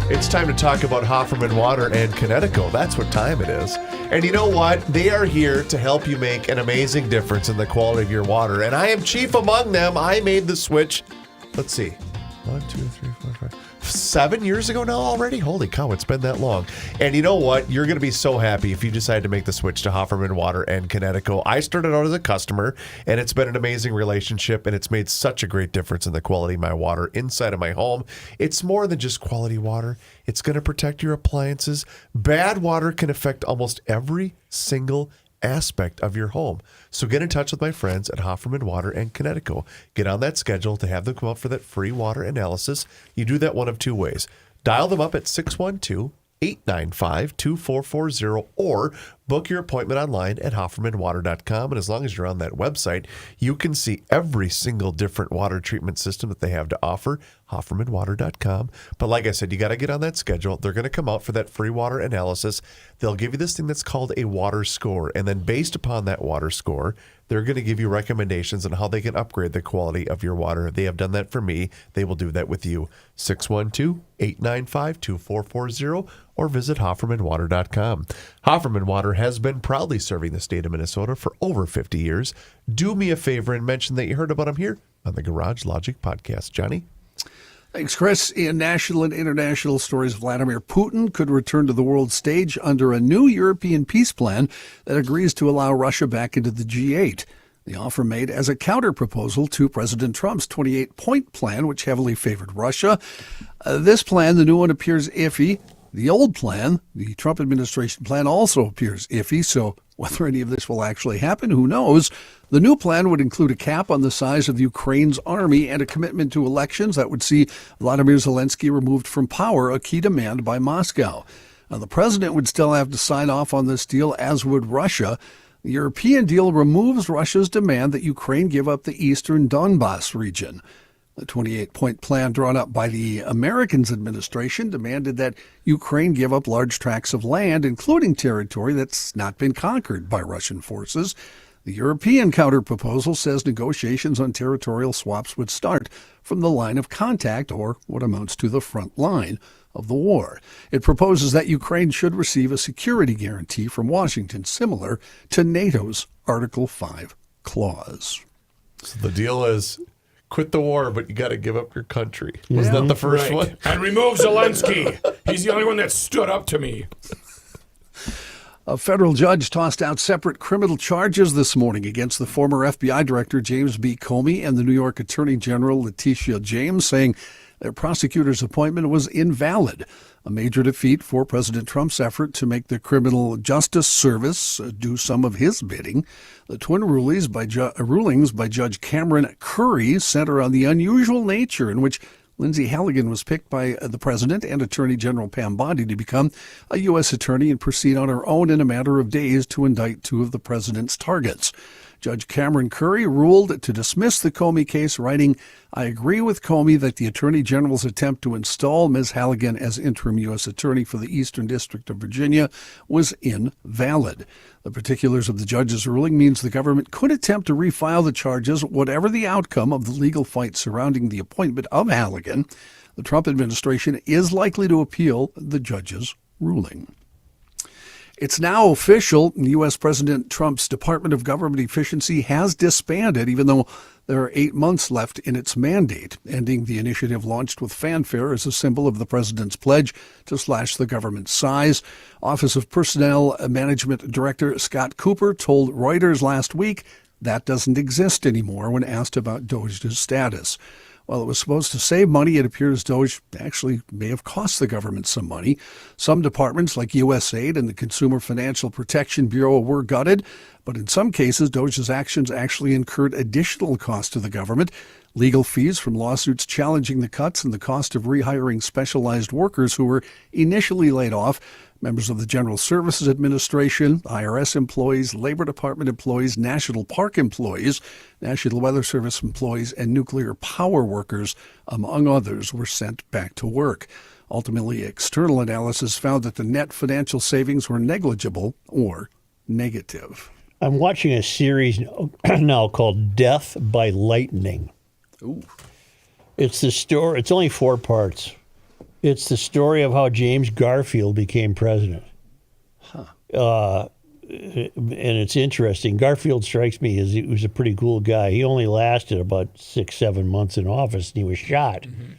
It's time to talk about Hofferman Water and Connecticut. That's what time it is. And you know what? They are here to help you make an amazing difference in the quality of your water. And I am chief among them. I made the switch. Let's see. 1, 2, 3, 4, 5. 7 years ago now already? Holy cow, it's been that long. And you know what? You're going to be so happy if you decide to make the switch to Hofferman Water and Connecticut. I started out as a customer, and it's been an amazing relationship, and it's made such a great difference in the quality of my water inside of my home. It's more than just quality water. It's going to protect your appliances. Bad water can affect almost every single aspect of your home. So get in touch with my friends at Hofferman Water and Connecticut. Get on that schedule to have them come out for that free water analysis. You do that one of two ways. Dial them up at 612-895-2440 or Book your appointment online at HoffermanWater.com. And as long as you're on that website, you can see every single different water treatment system that they have to offer. HoffermanWater.com. But like I said, you got to get on that schedule. They're going to come out for that free water analysis. They'll give you this thing that's called a water score. And then based upon that water score, they're going to give you recommendations on how they can upgrade the quality of your water. They have done that for me. They will do that with you. 612-895-2440 or visit HoffermanWater.com. Hofferman Water has been proudly serving the state of Minnesota for over 50 years. Do me a favor and mention that you heard about them here on the Garage Logic Podcast. Johnny? Thanks, Chris. In national and international stories, Vladimir Putin could return to the world stage under a new European peace plan that agrees to allow Russia back into the G8. The offer made as a counter-proposal to President Trump's 28-point plan, which heavily favored Russia. This plan, the new one, appears iffy. The old plan, the Trump administration plan, also appears iffy, so whether any of this will actually happen, who knows? The new plan would include a cap on the size of Ukraine's army and a commitment to elections that would see Vladimir Zelensky removed from power, a key demand by Moscow. Now, the president would still have to sign off on this deal, as would Russia. The European deal removes Russia's demand that Ukraine give up the eastern Donbas region. The 28-point plan drawn up by the Americans administration demanded that Ukraine give up large tracts of land, including territory that's not been conquered by Russian forces. The European counterproposal says negotiations on territorial swaps would start from the line of contact, or what amounts to the front line of the war. It proposes that Ukraine should receive a security guarantee from Washington, similar to NATO's Article 5 clause. So the deal is quit the war, but you got to give up your country. Was that the first one? And remove Zelensky. He's the only one that stood up to me. A federal judge tossed out separate criminal charges this morning against the former FBI Director James B. Comey and the New York Attorney General Letitia James, saying their prosecutor's appointment was invalid, a major defeat for President Trump's effort to make the Criminal Justice Service do some of his bidding. The twin rulings by Judge Cameron Curry center on the unusual nature in which Lindsay Halligan was picked by the president and Attorney General Pam Bondi to become a U.S. attorney and proceed on her own in a matter of days to indict two of the president's targets. Judge Cameron Curry ruled to dismiss the Comey case, writing, "I agree with Comey that the Attorney General's attempt to install Ms. Halligan as interim U.S. Attorney for the Eastern District of Virginia was invalid. The particulars of the judge's ruling means the government could attempt to refile the charges, whatever the outcome of the legal fight surrounding the appointment of Halligan. The Trump administration is likely to appeal the judge's ruling." It's now official. U.S. President Trump's Department of Government Efficiency has disbanded, even though there are 8 months left in its mandate. Ending the initiative launched with fanfare as a symbol of the president's pledge to slash the government's size. Office of Personnel Management Director Scott Cooper told Reuters last week that doesn't exist anymore when asked about DOJ's status. While it was supposed to save money, it appears DOJ actually may have cost the government some money. Some departments, like USAID and the Consumer Financial Protection Bureau, were gutted, but in some cases, DOJ's actions actually incurred additional costs to the government. Legal fees from lawsuits challenging the cuts and the cost of rehiring specialized workers who were initially laid off. Members of the General Services Administration, IRS employees, Labor Department employees, National Park employees, National Weather Service employees, and nuclear power workers, among others, were sent back to work. Ultimately, external analysis found that the net financial savings were negligible or negative. I'm watching a series now called Death by Lightning. Ooh. It's the story. It's only 4 parts. It's the story of how James Garfield became president. And it's interesting. Garfield strikes me as he was a pretty cool guy. He only lasted about 6-7 months in office, and he was shot. Mm-hmm.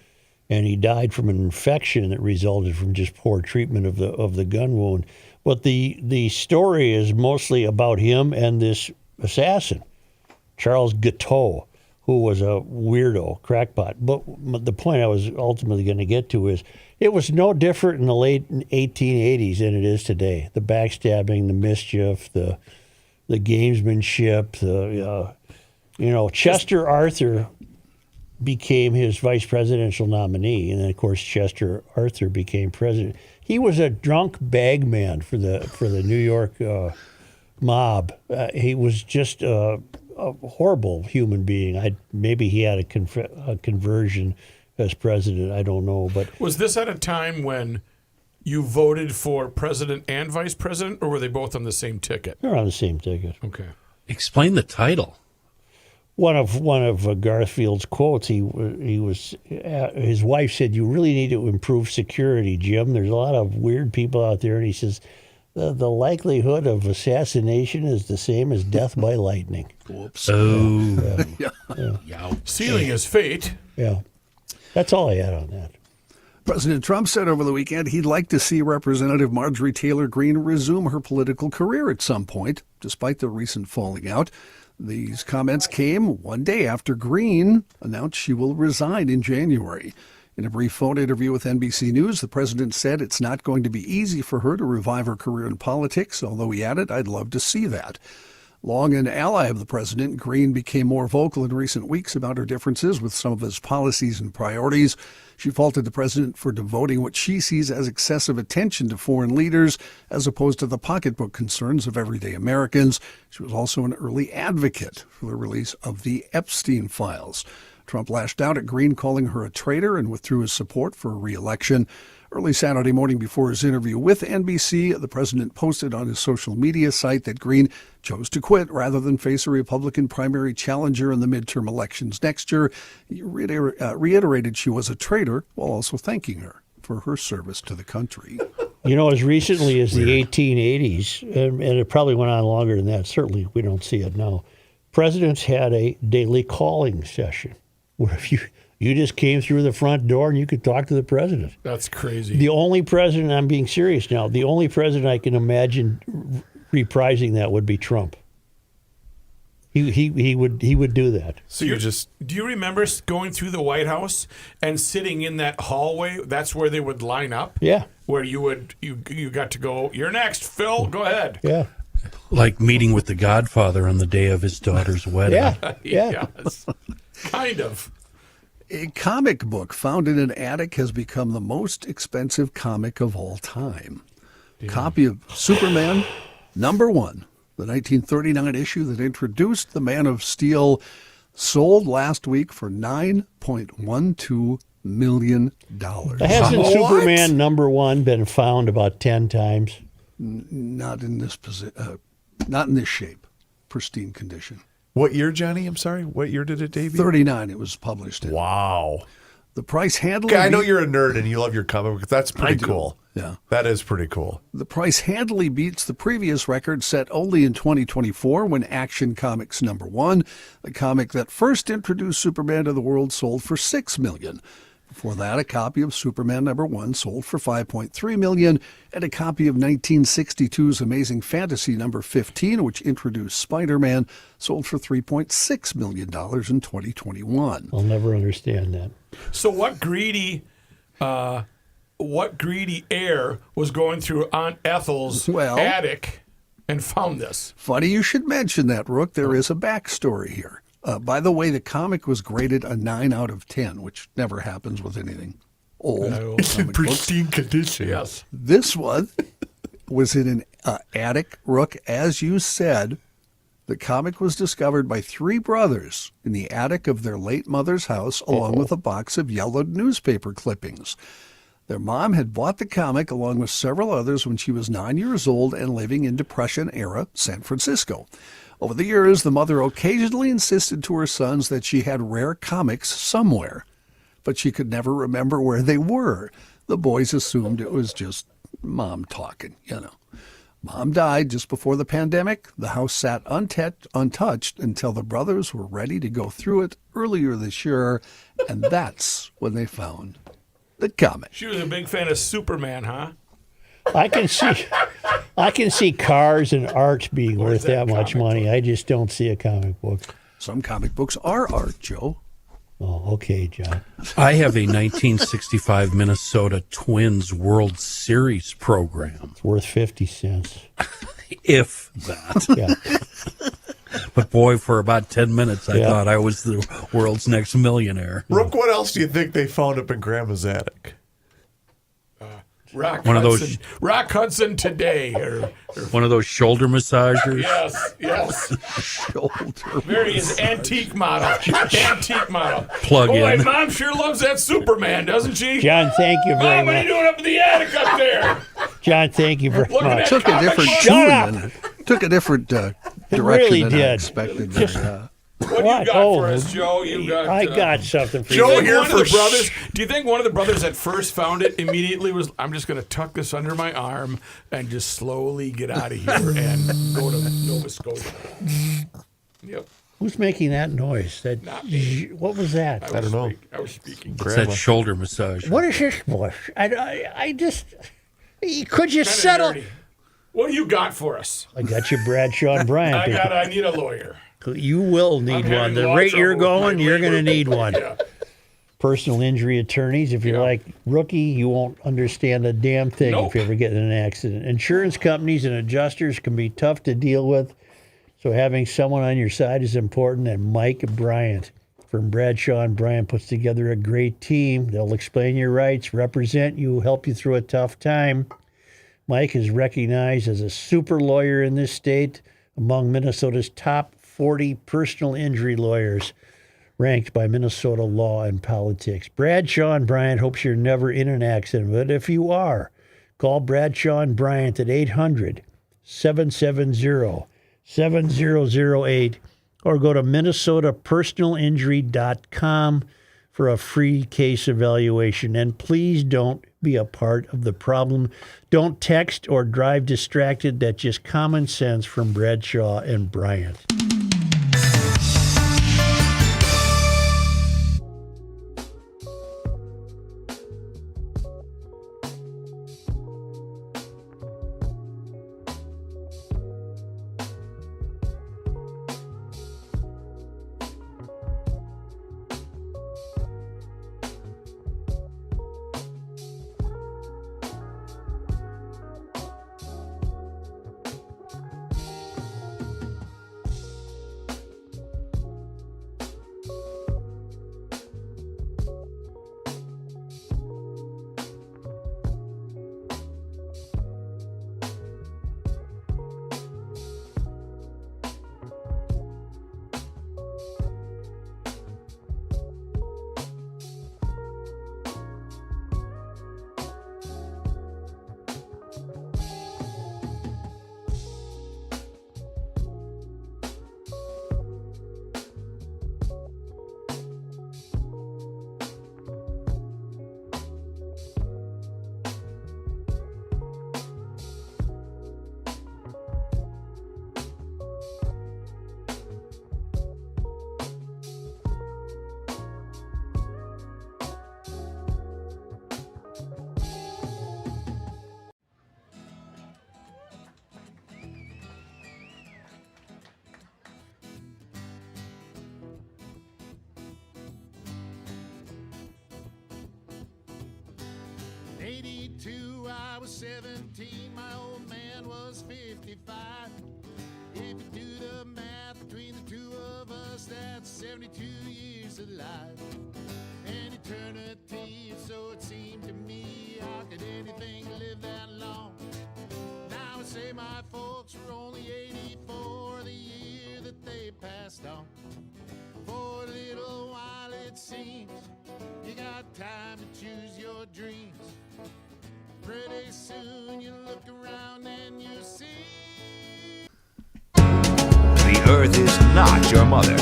And he died from an infection that resulted from just poor treatment of the gun wound. But the story is mostly about him and this assassin, Charles Guiteau, who was a weirdo, crackpot. But the point I was ultimately going to get to is it was no different in the late 1880s than it is today. The backstabbing, the mischief, the gamesmanship, Chester Arthur became his vice presidential nominee, and then of course Chester Arthur became president. He was a drunk bagman for the New York mob. He was just a horrible human being. Maybe he had a conversion as president. I don't know, but was this at a time when you voted for president and vice president, or were they both on the same ticket? they're on the same ticket. Okay. Explain the title. One of Garfield's quotes. He was his wife said, "You really need to improve security, Jim. There's a lot of weird people out there." And he says, "The likelihood of assassination is the same as death by lightning." Whoops. Oh, Sealing his fate. Yeah, that's all I had on that. President Trump said over the weekend he'd like to see Representative Marjorie Taylor Greene resume her political career at some point, despite the recent falling out. These comments came one day after Greene announced she will resign in January. In a brief phone interview with NBC News, the president said it's not going to be easy for her to revive her career in politics, although he added, "I'd love to see that." Long an ally of the president, Greene became more vocal in recent weeks about her differences with some of his policies and priorities. She faulted the president for devoting what she sees as excessive attention to foreign leaders as opposed to the pocketbook concerns of everyday Americans. She was also an early advocate for the release of the Epstein files. Trump lashed out at Greene, calling her a traitor, and withdrew his support for a re-election. Early Saturday morning before his interview with NBC, the president posted on his social media site that Greene chose to quit rather than face a Republican primary challenger in the midterm elections next year. He reiterated she was a traitor while also thanking her for her service to the country. You know, as recently as the 1880s, and it probably went on longer than that, certainly we don't see it now, presidents had a daily calling session where if you just came through the front door and you could talk to the president. That's crazy. The only president, I'm being serious now, the only president I can imagine reprising that would be Trump. He would do that. So you just Do you remember going through the White House and sitting in that hallway? That's where they would line up. Yeah. Where you got to go. You're next, Phil. Go ahead. Yeah. like meeting with the Godfather on the day of his daughter's wedding. Yeah. Yes. Kind of. A comic book found in an attic has become the most expensive comic of all time. Copy of Superman #1, the 1939 issue that introduced the Man of Steel, sold last week for $9.12 million. Hasn't Superman #1 been found about 10 times? Not in this not in this shape, pristine condition. What year, Johnny? I'm sorry. What year did it debut? 39 it was published in. Wow. The price handily... I know you're a nerd and you love your comic book. That's pretty cool. Yeah. That is pretty cool. The price handily beats the previous record set only in 2024 when Action Comics #1, the comic that first introduced Superman to the world, sold for $6 million. Before that, a copy of Superman #1 sold for $5.3 million, and a copy of 1962's Amazing Fantasy #15, which introduced Spider-Man, sold for $3.6 million in 2021. I'll never understand that. So what greedy heir was going through Aunt Ethel's attic and found this? Funny you should mention that, Rook. There is a backstory here. By the way, the comic was graded a 9 out of 10, which never happens with anything old. It's in pristine condition. Yes. This one was in an attic, Rook. As you said, the comic was discovered by 3 brothers in the attic of their late mother's house, along with a box of yellowed newspaper clippings. Their mom had bought the comic along with several others when she was 9 years old and living in Depression-era San Francisco. Over the years, the mother occasionally insisted to her sons that she had rare comics somewhere, but she could never remember where they were. The boys assumed it was just Mom talking, Mom died just before the pandemic. The house sat untouched until the brothers were ready to go through it earlier this year, and that's when they found the comic. She was a big fan of Superman, huh? I can see cars and art being worth that much money. I just don't see a comic book. Some comic books are art, Joe. Oh, okay, John. I have a 1965 Minnesota Twins World Series program. It's worth 50 cents. If that. Yeah. But boy, for about 10 minutes, I Yeah. thought I was the world's next millionaire. Rook, what else do you think they found up in Grandma's attic? Rock One of those- Hudson. Rock Hudson today. Or One of those shoulder massagers. yes. Shoulder. Various antique model. Antique model. Plug Boy, in. Mom sure loves that Superman, doesn't she? John, thank you very Mom, what are you much. doing up in the attic up there? John, thank you very Look at much. that. Took a different Shut up. tune than took a different direction really than I did. expected. Just- there. What What? you got Oh, for us, Joe? You got. I got something for Joe you. here One for of the brothers. Do you think one of the brothers that first found it immediately was, I'm just going to tuck this under my arm and just slowly get out of here and go to Nova Scotia? Yep. Who's making that noise? That Not me. what was that? I don't know. I was speaking. It's that shoulder massage. What is this bush? I just. Could you Kinda settle? nerdy. What do you got for us? I got you, Bradshaw and Bryant. I need a lawyer. You will need I'm one. having The law rate you're trouble with going, my you're going to labor. need one. Yeah. Personal injury attorneys. If you're Yeah. like Rookie, you won't understand a damn thing Nope. if you ever get in an accident. Insurance companies and adjusters can be tough to deal with, so having someone on your side is important. And Mike Bryant from Bradshaw and Bryant puts together a great team. They'll explain your rights, represent you, help you through a tough time. Mike is recognized as a super lawyer in this state, among Minnesota's top 40 personal injury lawyers, ranked by Minnesota Law and Politics. Bradshaw and Bryant hopes you're never in an accident, but if you are, call Bradshaw and Bryant at 800-770-7008 or go to minnesotapersonalinjury.com for a free case evaluation. And please don't be a part of the problem. Don't text or drive distracted. That's just common sense from Bradshaw and Bryant. In 82, I was 17, my old man was 55. If you do the math between the two of us, that's 72 years of life. An eternity, so it seemed to me. How could anything live that long? Now I say my folks were only 84 the year that they passed on. For a little while it seems you got time to choose your dreams. Pretty soon you look around and you see The earth is not your mother.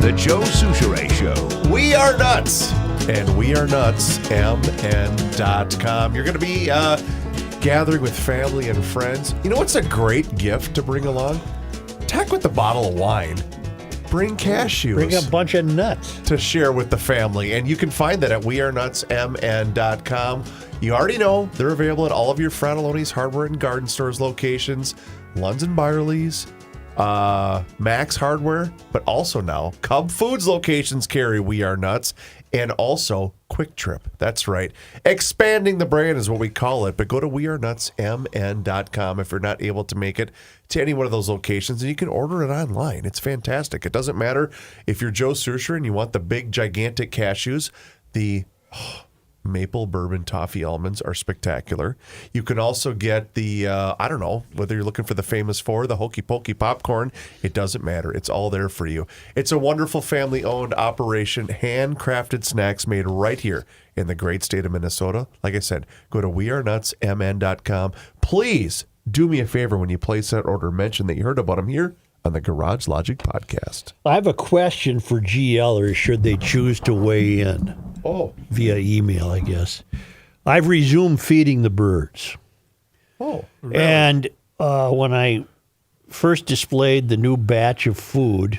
The Joe Souchere Show. We are nuts, and we are nuts, mn.com. You're going to be gathering with family and friends. You know what's a great gift to bring along? Tack with a bottle of wine. Bring cashews. Bring a bunch of nuts to share with the family. And you can find that at wearenutsmn.com. You already know they're available at all of your Fratelloni's Hardware and Garden Stores locations, Lunds and Byerly's, Max Hardware, but also now Cub Foods locations carry We Are Nuts, and also Quick Trip. That's right. Expanding the brand is what we call it. But go to wearenutsmn.com if you're not able to make it to any one of those locations, and you can order it online. It's fantastic. It doesn't matter if you're Joe Susher and you want the big, gigantic cashews. The maple bourbon toffee almonds are spectacular. You can also get the, I don't know, whether you're looking for the famous four, the Hokey Pokey popcorn, it doesn't matter. It's all there for you. It's a wonderful family-owned operation, handcrafted snacks made right here in the great state of Minnesota. Like I said, go to wearenutsmn.com. Please do me a favor when you place that order. Mention that you heard about them here on the Garage Logic podcast. I have a question for GLers should they choose to weigh in. Via email, I guess. I've resumed feeding the birds. Oh, really? And when I first displayed the new batch of food,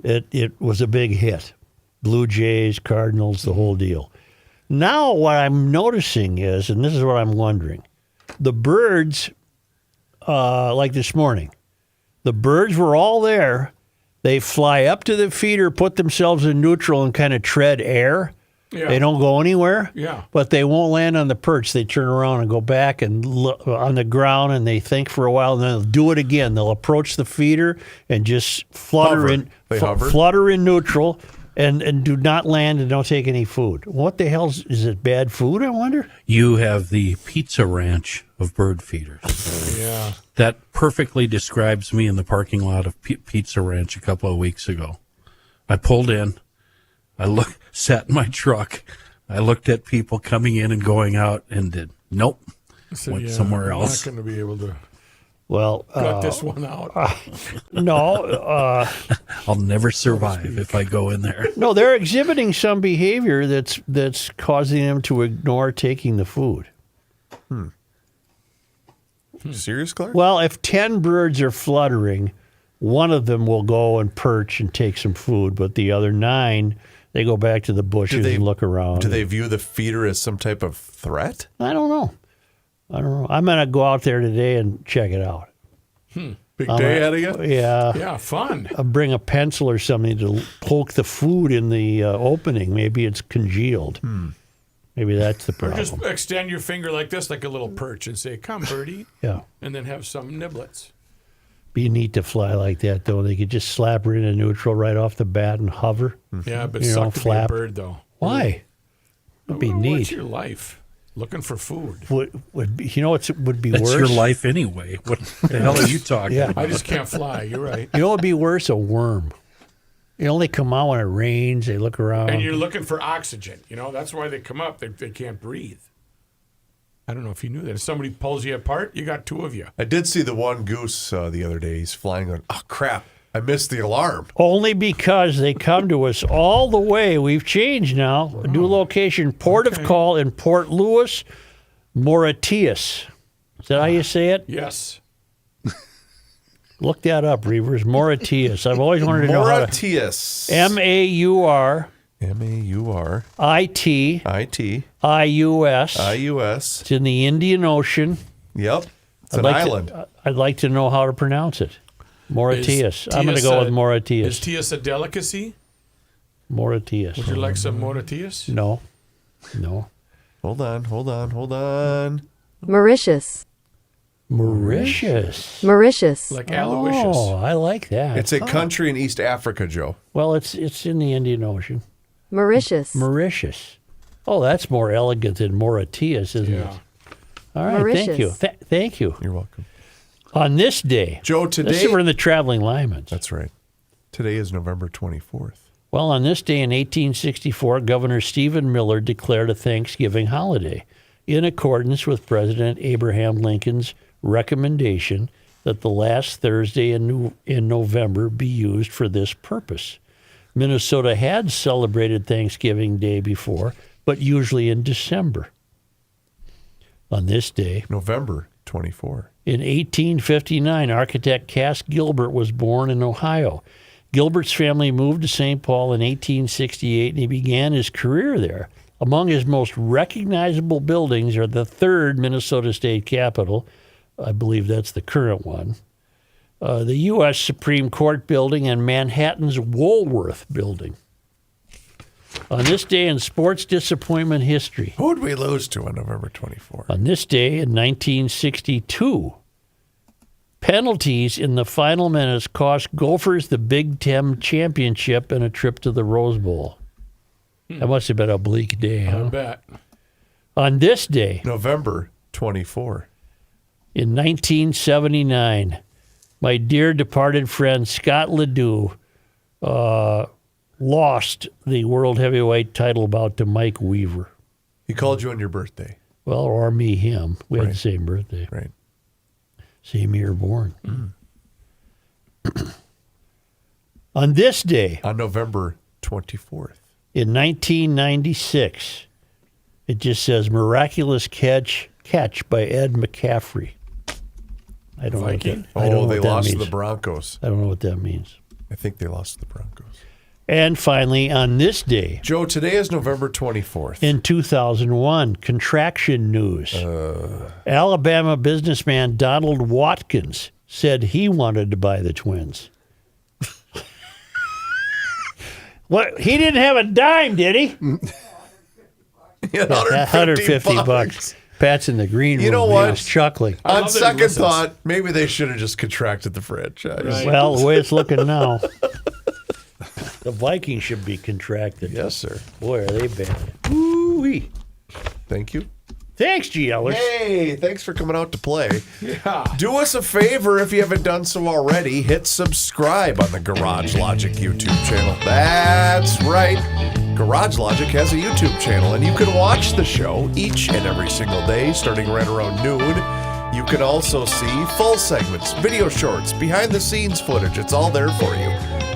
it was a big hit. Blue Jays, Cardinals, the whole deal. Now what I'm noticing is, and this is what I'm wondering, the birds, like this morning, the birds were all there. They fly up to the feeder, put themselves in neutral, and kind of tread air. Yeah. They don't go anywhere. Yeah. But they won't land on the perch. They turn around and go back and look on the ground, and they think for a while, and then they'll do it again. They'll approach the feeder and just flutter Hover. in, They hover? flutter in neutral, and do not land and don't take any food. What the hell is it? Bad food? I wonder. You have the Pizza Ranch of bird feeders. Yeah. That perfectly describes me in the parking lot of Pizza Ranch a couple of weeks ago. I pulled in. Sat in my truck. I looked at people coming in and going out and did nope. So, Went yeah, somewhere else. I'm not going to be able to Well, cut this one out. No. I'll never survive if I go in there. No, they're exhibiting some behavior that's causing them to ignore taking the food. Serious, Clark? Well, if 10 birds are fluttering, one of them will go and perch and take some food, but the other 9, they go back to the bushes and look around. Do they view the feeder as some type of threat? I don't know. I'm going to go out there today and check it out. Big day ahead of you? Yeah. Yeah, fun. I'll bring a pencil or something to poke the food in the opening. Maybe it's congealed. Maybe that's the Or problem. just extend your finger like this, like a little perch, and say, "Come, birdie," Yeah. and then have some niblets. Be neat to fly like that, though. They could just slap her into neutral right off the bat and hover. Yeah, but You know, suck to flap. be a bird, though. Why? That'd be What's neat. your life? Looking for food. Would be, you know what would be That's worse? your life anyway. What the hell are you talking Yeah. about? I just can't fly. You're right. You know what would be worse? A worm. You only come out when it rains. They look around. And you're looking for oxygen. You know, that's why they come up. They can't breathe. I don't know if you knew that. If somebody pulls you apart, you got 2 of you. I did see the one goose the other day. He's flying on. Oh, crap. I missed the alarm. Only because they come to us all the way. We've changed now. A new location, Port of Call in Port Louis, Mauritius. Is that how you say it? Yes. Look that up, Reavers. Mauritius. I've always wanted to know how to. Mauritius. M-A-U-R. M-A-U-R-I-T. I-T-I-U-S. I-U-S. It's in the Indian Ocean. Yep. It's I'd an like island. I'd like to know how to pronounce it. Mauritius. I'm going to Tias go with Is Mauritius. Tias a delicacy? Mauritius. Would you like some Mauritius? No. Hold on. Mauritius. Mauritius. Mauritius. Like Aloysius. Oh, I like that. It's a country in East Africa, Joe. Well, it's in the Indian Ocean. Mauritius. Mauritius. Oh, that's more elegant than Mauritius, isn't it? All right, thank you. Mauritius. Thank you. You're welcome. On this day, Joe, this today. is we're in the traveling Lymans. That's right. Today is November 24th. Well, on this day in 1864, Governor Stephen Miller declared a Thanksgiving holiday in accordance with President Abraham Lincoln's recommendation that the last Thursday in November be used for this purpose. Minnesota had celebrated Thanksgiving Day before, but usually in December. On this day, November 24. in 1859, architect Cass Gilbert was born in Ohio. Gilbert's family moved to St. Paul in 1868, and he began his career there. Among his most recognizable buildings are the 3rd Minnesota State Capitol. I believe that's the current one. The U.S. Supreme Court building and Manhattan's Woolworth building. On this day in sports disappointment history. Who would we lose to on November 24th? On this day in 1962, penalties in the final minutes cost Gophers the Big Ten championship and a trip to the Rose Bowl. That must have been a bleak day, I huh? bet. On this day, November 24. in 1979, my dear departed friend Scott Ledoux lost the World Heavyweight title bout to Mike Weaver. He called you on your birthday. Well, or me, him. We had Right. the same birthday. Right. Same year born. On this day, On November 24th. in 1996, it just says miraculous catch by Ed McCaffrey. I don't Viking? know. I don't know they what that lost to means. the Broncos. I don't know what that means. I think they lost to the Broncos. And finally, on this day, Joe, today is November 24th. in 2001, contraction news. Alabama businessman Donald Watkins said he wanted to buy the Twins. What? He didn't have a dime, did he? Yeah, 150 bucks. Pat's in the green room. You know now, what? he's chuckling. I On love that he second listens. thought, maybe they should have just contracted the franchise. Well, the way it's looking now, the Vikings should be contracted. Yes, sir. Boy, are they bad. Ooh-wee. Thank you. Thanks, G. Ellis. Hey, thanks for coming out to play. Yeah. Do us a favor if you haven't done so already. Hit subscribe on the Garage Logic YouTube channel. That's right. Garage Logic has a YouTube channel, and you can watch the show each and every single day starting right around noon. You can also see full segments, video shorts, behind-the-scenes footage. It's all there for you.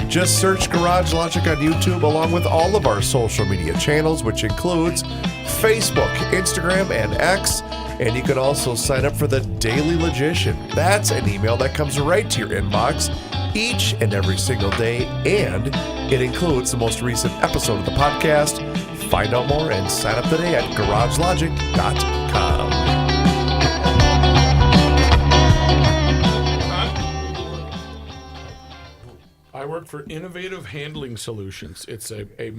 Just search Garage Logic on YouTube along with all of our social media channels, which includes Facebook, Instagram, and X. And you can also sign up for the Daily Logician. That's an email that comes right to your inbox each and every single day, and it includes the most recent episode of the podcast. Find out more and sign up today at garagelogic.com. I work for Innovative Handling Solutions. It's a